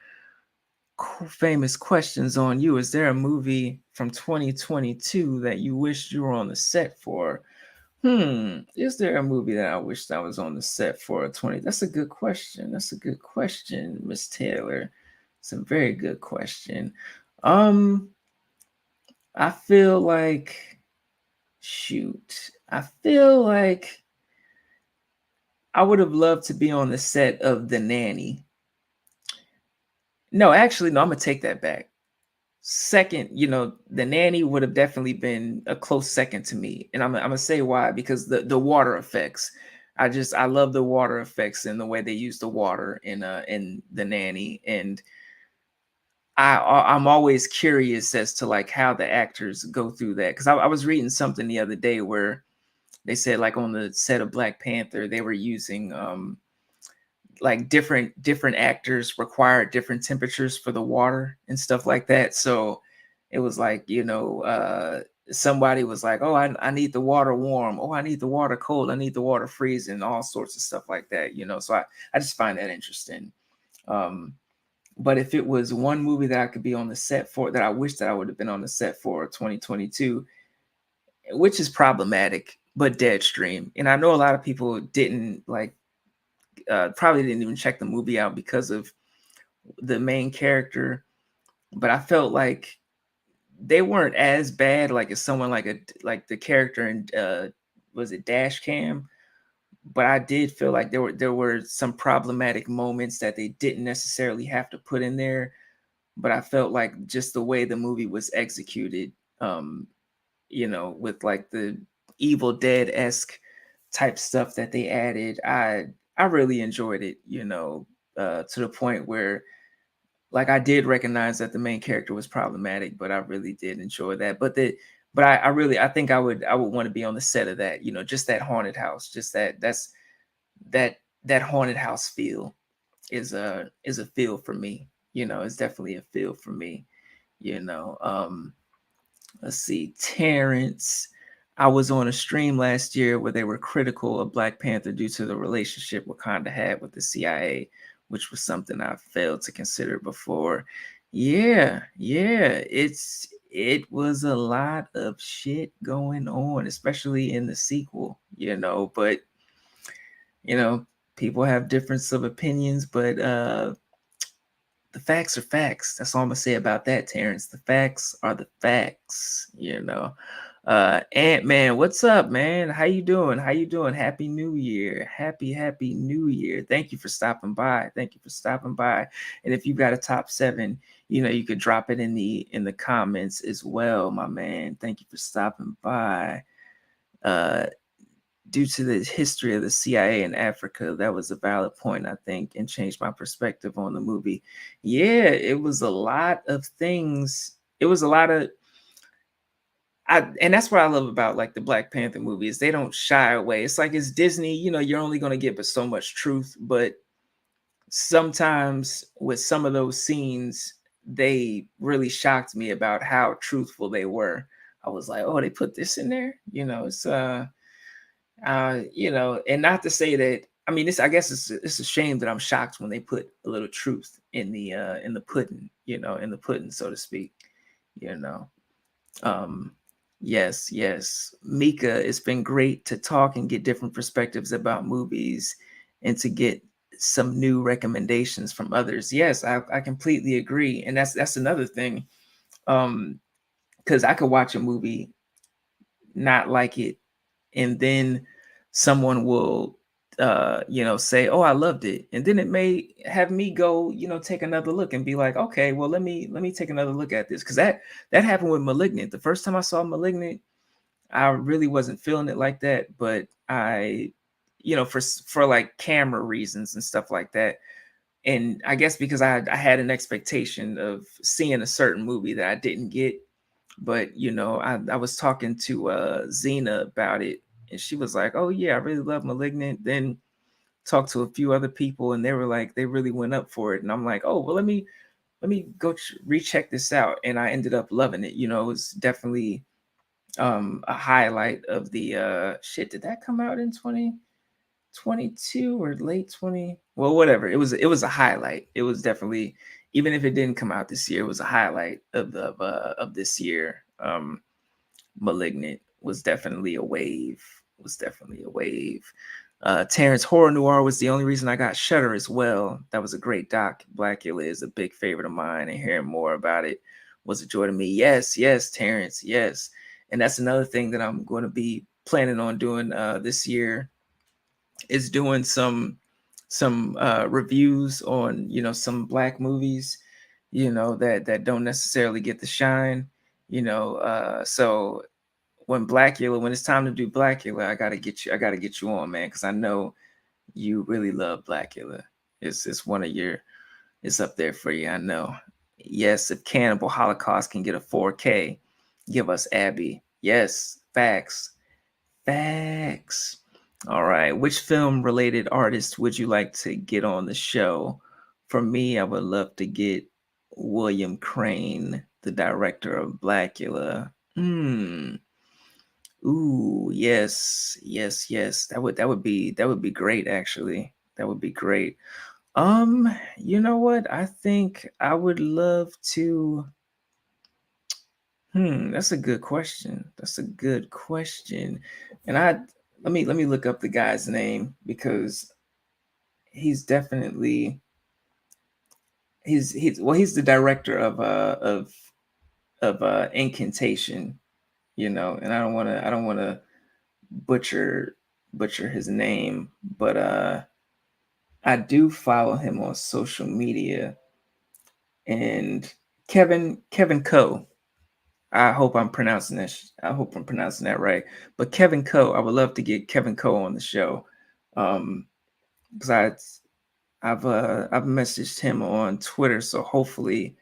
famous questions on you. Is there a movie from 2022 that you wished you were on the set for? Is there a movie that I wished I was on the set for? 20? That's a good question. That's a good question, Miss Taylor. It's a very good question. Um, I feel like, shoot, I feel like I would have loved to be on the set of The Nanny. No, actually, no, I'm gonna take that back. Second, The Nanny would have definitely been a close second to me, and I'm gonna say why, because the water effects. I love the water effects and the way they use the water in The Nanny, and I'm always curious as to like how the actors go through that, because I was reading something the other day where they said like on the set of Black Panther they were using like different actors required different temperatures for the water and stuff like that. So it was like, somebody was like, oh, I need the water warm, oh, I need the water cold, I need the water freezing, all sorts of stuff like that, so I just find that interesting. um but if it was one movie that I could be on the set for, that I wish that I would have been on the set for 2022, which is problematic, but Deadstream. And I know a lot of people didn't like, probably didn't even check the movie out because of the main character, but I felt like they weren't as bad like as someone like the character in was it Dash Cam, but I did feel like there were some problematic moments that they didn't necessarily have to put in there, but I felt like just the way the movie was executed, um with like the Evil Dead esque type stuff that they added, I really enjoyed it, to the point where like I did recognize that the main character was problematic, but I really did enjoy that. I think I would want to be on the set of that, just that haunted house, just that haunted house feel is a feel for me. It's definitely a feel for me. You know, let's see, Terrence. I was on a stream last year where they were critical of Black Panther due to the relationship Wakanda had with the CIA, which was something I failed to consider before. Yeah, it was a lot of shit going on, especially in the sequel, but you know, people have difference of opinions, but the facts are facts. That's all I'm gonna say about that, Terrence. The facts are the facts. Ant-Man, what's up, man? How you doing? How you doing? Happy New Year. Happy New Year. Thank you for stopping by. Thank you for stopping by. And if you got a top 7, you could drop it in the comments as well, my man. Thank you for stopping by. Uh Due to the history of the CIA in Africa, that was a valid point, I think, and changed my perspective on the movie. Yeah, it was a lot of things. It was a lot of and that's what I love about like the Black Panther movies. They don't shy away. It's like it's Disney, you're only gonna get but so much truth. But sometimes with some of those scenes, they really shocked me about how truthful they were. I was like, oh, they put this in there? And not to say that I mean this I guess it's a shame that I'm shocked when they put a little truth in the pudding, in the pudding, so to speak, you know. Um, yes, yes. Mika, it's been great to talk and get different perspectives about movies and to get some new recommendations from others. Yes, I completely agree. And that's another thing. Because I could watch a movie, not like it, and then someone will say, oh, I loved it, and then it may have me go take another look and be like, okay, well, let me take another look at this, because that happened with Malignant. The first time I saw Malignant, I really wasn't feeling it like that, but I for like camera reasons and stuff like that, and I guess because I had an expectation of seeing a certain movie that I didn't get. But I was talking to Xena about it, and she was like, oh yeah, I really love Malignant. Then talked to a few other people, and they were like, they really went up for it. And I'm like, oh well, let me go recheck this out. And I ended up loving it. It was definitely a highlight of the shit. Did that come out in 2022 or late 20? Well, whatever. It was a highlight. It was definitely, even if it didn't come out this year, it was a highlight of this year. Malignant was definitely a wave. Was definitely a wave. Terrence Horror Noir was the only reason I got Shutter as well. That was a great doc. Blackula is a big favorite of mine, and hearing more about it was a joy to me. Yes, yes, Terrence, yes. And that's another thing that I'm going to be planning on doing this year, is doing some reviews on some Black movies, that don't necessarily get the shine. So when it's time to do Blackula, I gotta get you on, man, because I know you really love Blackula. It's one of your it's up there for you, I know. Yes, if Cannibal Holocaust can get a 4K, give us Abby. Yes, facts. Facts. All right. Which film related artist would you like to get on the show? For me, I would love to get William Crane, the director of Blackula. Ooh, yes, yes, yes. That would be great, actually. That would be great. You know what? I think I would love to. That's a good question. That's a good question. And let me look up the guy's name, because he's definitely he's the director of Incantation, and I don't wanna butcher his name, but I do follow him on social media, and Kevin Coe. I hope I'm pronouncing that right. But Kevin Coe, I would love to get Kevin Coe on the show, because I've messaged him on Twitter, so hopefully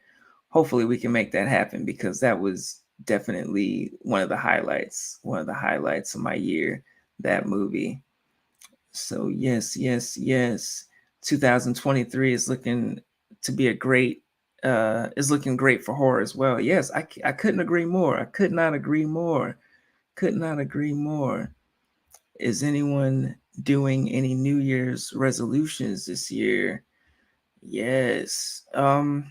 we can make that happen, because that was definitely one of the highlights of my year, that movie. So yes, yes, yes. 2023 is looking to be a great is looking great for horror as well. Yes, I couldn't agree more. I could not agree more. Could not agree more. Is anyone doing any New Year's resolutions this year? Yes. You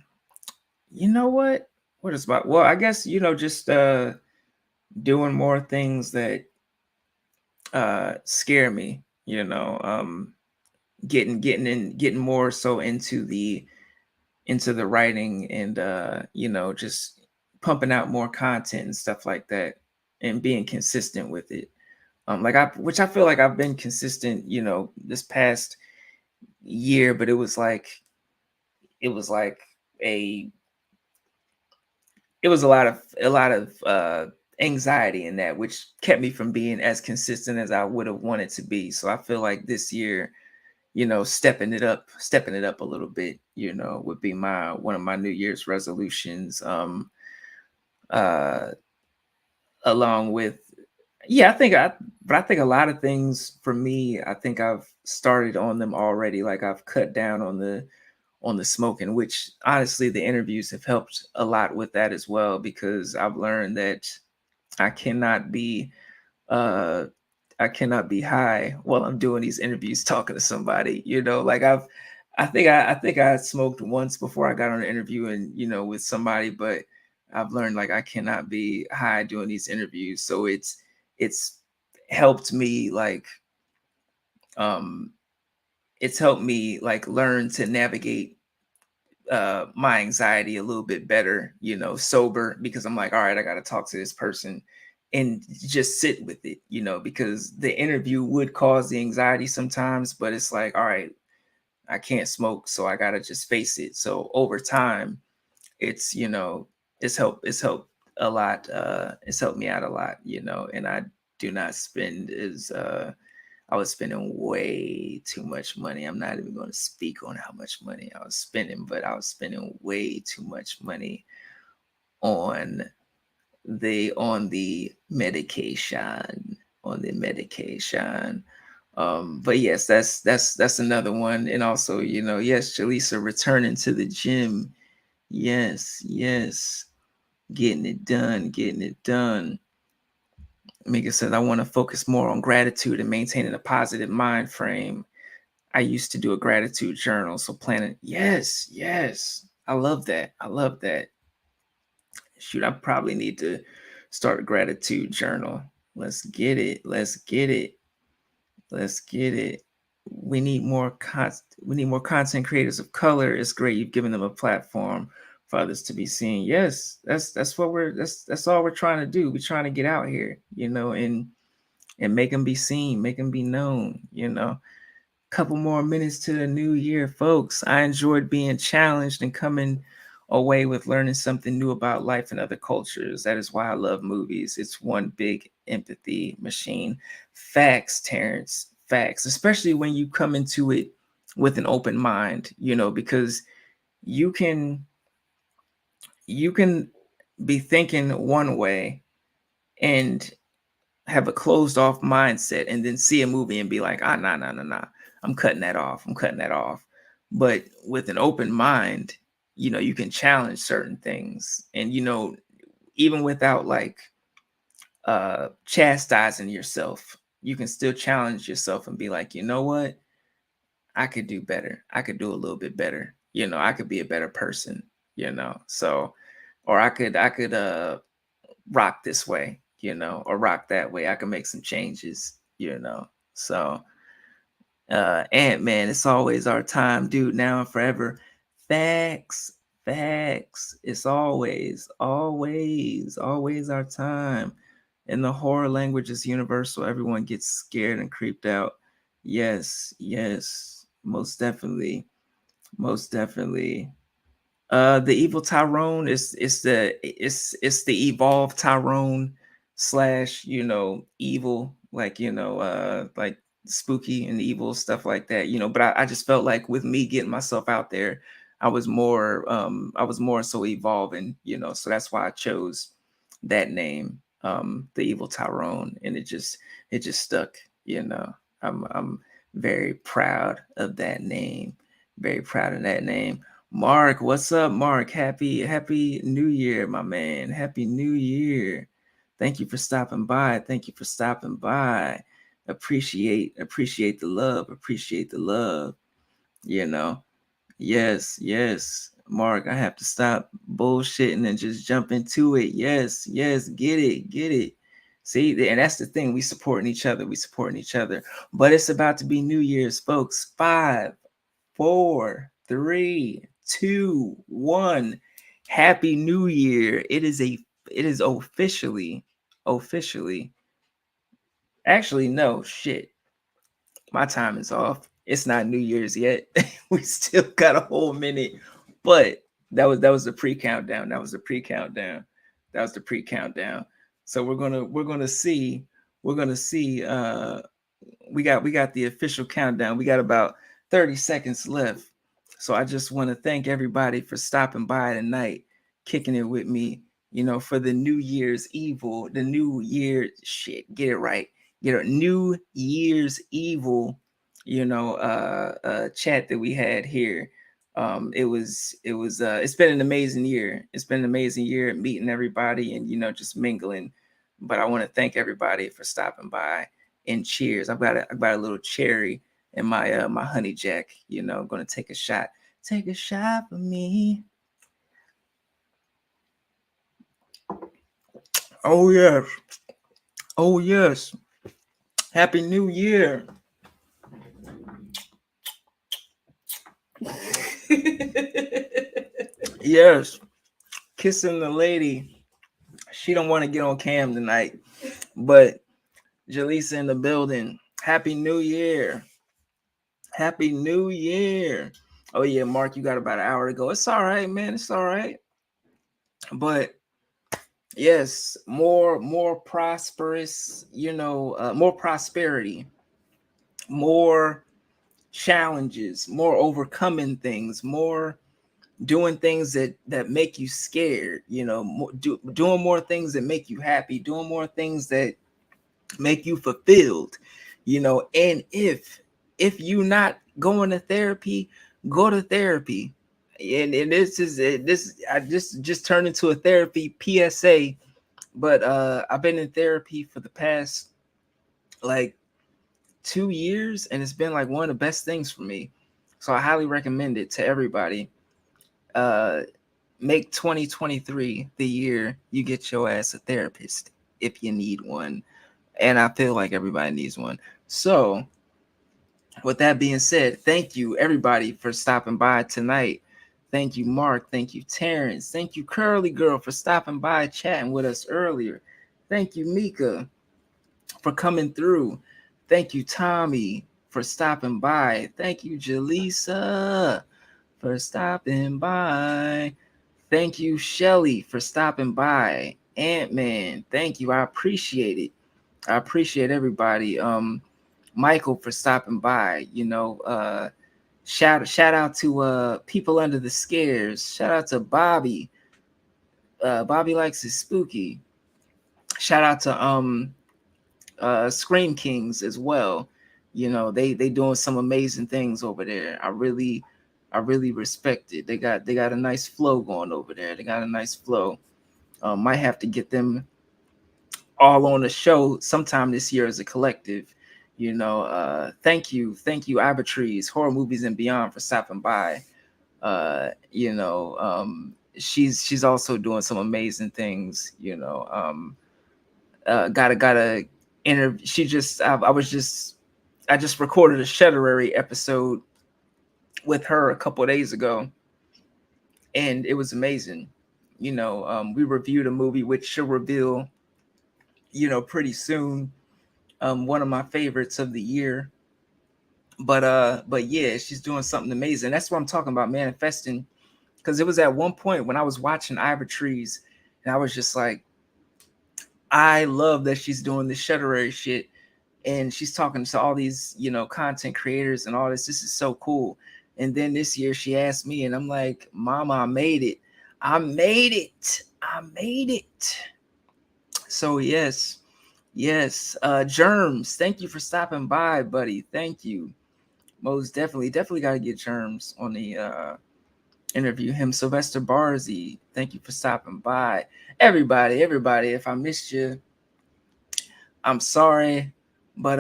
know what? What is about? Well, I guess just doing more things that scare me. Getting more so into the writing, and just pumping out more content and stuff like that, and being consistent with it. Like which I feel like I've been consistent, this past year, but it was like a it was a lot of anxiety in that, which kept me from being as consistent as I would have wanted to be. So I feel like this year, stepping it up a little bit, would be my one of my New Year's resolutions. Uh, along with, yeah, but I think a lot of things for me, I think I've started on them already. Like I've cut down on the smoking, which honestly the interviews have helped a lot with that as well, because I've learned that I cannot be uh I cannot be high while I'm doing these interviews talking to somebody. Like I think I smoked once before I got on an interview and with somebody, but I've learned like I cannot be high doing these interviews. So it's helped me like um it's helped me like learn to navigate my anxiety a little bit better, sober, because I'm like, all right, I got to talk to this person and just sit with it, because the interview would cause the anxiety sometimes, but it's like, all right, I can't smoke, so I got to just face it. So over time, it's, it's helped a lot. It's helped me out a lot, and I do not spend as, I was spending way too much money. I'm not even going to speak on how much money I was spending, but I was spending way too much money on the medication, on the medication. But yes, that's another one. And also, yes, Jaleesa returning to the gym. Yes, yes, getting it done, getting it done. Mika says, I want to focus more on gratitude and maintaining a positive mind frame. I used to do a gratitude journal. So planning, yes, yes. I love that. I love that. Shoot, I probably need to start a gratitude journal. Let's get it. Let's get it. Let's get it. We need more content creators of color. It's great you've given them a platform for others to be seen. Yes, that's what that's all we're trying to do. We're trying to get out here, and make them be seen, make them be known. Couple more minutes to the new year, folks. I enjoyed being challenged and coming away with learning something new about life and other cultures. That is why I love movies. It's one big empathy machine. Facts, Terrence. Facts. Especially when you come into it with an open mind, because you can you can be thinking one way and have a closed off mindset and then see a movie and be like, nah, nah, nah, nah. I'm cutting that off. I'm cutting that off. But with an open mind, you can challenge certain things. And, even without like chastising yourself, you can still challenge yourself and be like, you know what? I could do better. I could do a little bit better. I could be a better person. So, or I could rock this way, or rock that way. I can make some changes. So, Ant-Man, it's always our time, dude, now and forever. Facts, facts. It's always our time. And the horror language is universal. Everyone gets scared and creeped out. Yes, yes, most definitely. Most definitely. The evil Tyrone is the evolved Tyrone slash evil, like like spooky and evil stuff like that. But I just felt like with me getting myself out there, I was more so evolving. So that's why I chose that name, the evil Tyrone, and it just stuck. I'm very proud of that name. Very proud of that name. Mark, what's up, Mark? Happy New Year, my man. Happy New Year. Thank you for stopping by. Thank you for stopping by. Appreciate the love. Appreciate the love. You know. Yes, yes. Mark, I have to stop bullshitting and just jump into it. Yes, yes. Get it. Get it. See, and that's the thing. We supporting each other. We supporting each other. But it's about to be New Year's, folks. 5, 4, 3, 2, 1. Happy New Year. It is officially officially. Actually, no, shit. My time is off. It's not New Year's yet. We still got a whole minute. But that was the pre-countdown. That was the pre-countdown. That was the pre-countdown. So we're gonna see we got the official countdown. We got about 30 seconds left. So I just want to thank everybody for stopping by tonight, kicking it with me, for the New Year's Evil, the New Year shit, get it right. New Year's Evil, chat that we had here. It's been an amazing year. It's been an amazing year meeting everybody and just mingling. But I want to thank everybody for stopping by and cheers. I've got a little cherry in my honey jack. I'm gonna take a shot. Take a shot for me. Oh yes. Oh yes. Happy New Year. Yes. Kissing the lady. She don't want to get on cam tonight. But Jaleesa in the building. Happy New Year. Happy New Year. Oh yeah, Mark, you got about an hour to go. It's all right, man. It's all right. But yes, more prosperous, more prosperity, more challenges, more overcoming things, more doing things that make you scared, doing more things that make you happy, doing more things that make you fulfilled, and if you not going to therapy, go to therapy. And this I just turned into a therapy PSA. But I've been in therapy for the past like 2 years, and it's been like one of the best things for me. So I highly recommend it to everybody. uh Make 2023 the year you get your ass a therapist if you need one, and I feel like everybody needs one. So with that being said, thank you everybody for stopping by tonight. Thank you, Mark. Thank you, Terrence. Thank you, Curly Girl, for stopping by chatting with us earlier. Thank you, Mika, for coming through. Thank you, Tommy, for stopping by. Thank you, Jaleesa, for stopping by. Thank you, Shelly, for stopping by. Ant-Man, thank you. I appreciate it. I appreciate everybody. Michael, for stopping by. Shout out to people under the scares. Shout out to Bobby. Bobby likes his spooky. Shout out to Scream Kings as well. They doing some amazing things over there. I really respect it. They got a nice flow going over there. They got a nice flow. Might have to get them all on the show sometime this year as a collective. Thank you, Ivatries, Horror Movies and Beyond, for stopping by. She's also doing some amazing things. Gotta interview. I just recorded a Shudderary episode with her a couple of days ago, and it was amazing. We reviewed a movie which she'll reveal, pretty soon. One of my favorites of the year. But yeah, she's doing something amazing. That's what I'm talking about, manifesting. Because it was at one point when I was watching Ivor Trees, and I was just like, I love that she's doing this Shudderary shit, and she's talking to all these, content creators and all this. This is so cool. And then this year she asked me, and I'm like, Mama, I made it. I made it. I made it. So yes. Germs, thank you for stopping by, buddy. Thank you. Most definitely got to get Germs on the interview him. Sylvester Barzy, thank you for stopping by. Everybody, if I missed you, I'm sorry. But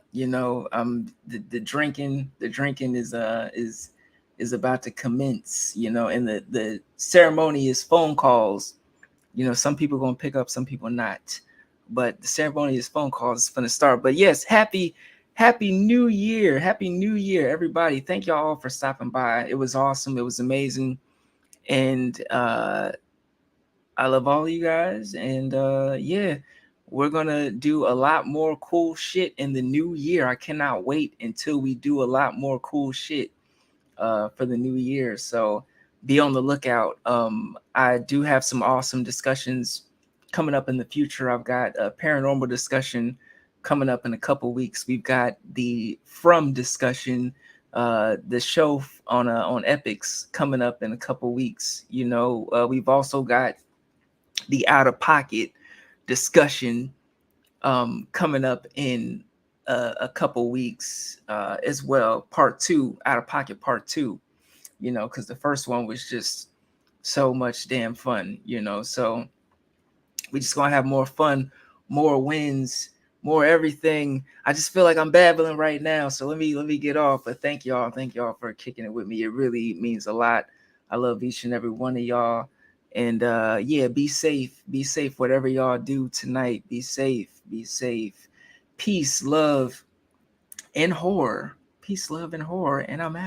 the drinking is about to commence, and the ceremony is phone calls. Some people gonna pick up, some people not. But the ceremony is phone calls. It's gonna start. But yes, happy New Year. Happy New Year, everybody. Thank y'all all for stopping by. It was awesome. It was amazing. And I love all of you guys. And yeah, we're gonna do a lot more cool shit in the new year. I cannot wait until we do a lot more cool shit for the new year. So be on the lookout. I do have some awesome discussions coming up in the future. I've got a paranormal discussion coming up in a couple weeks. We've got the From discussion, the show on Epics coming up in a couple weeks. We've also got the Out of Pocket discussion coming up in a couple weeks as well. Part two, Out of Pocket Part Two. Because the first one was just so much damn fun. So we just gonna have more fun, more wins, more everything. I just feel like I'm babbling right now, so let me get off. But thank y'all for kicking it with me. It really means a lot. I love each and every one of y'all. And yeah, be safe. Be safe. Whatever y'all do tonight, be safe. Be safe. Peace, love, and horror. Peace, love, and horror. And I'm out.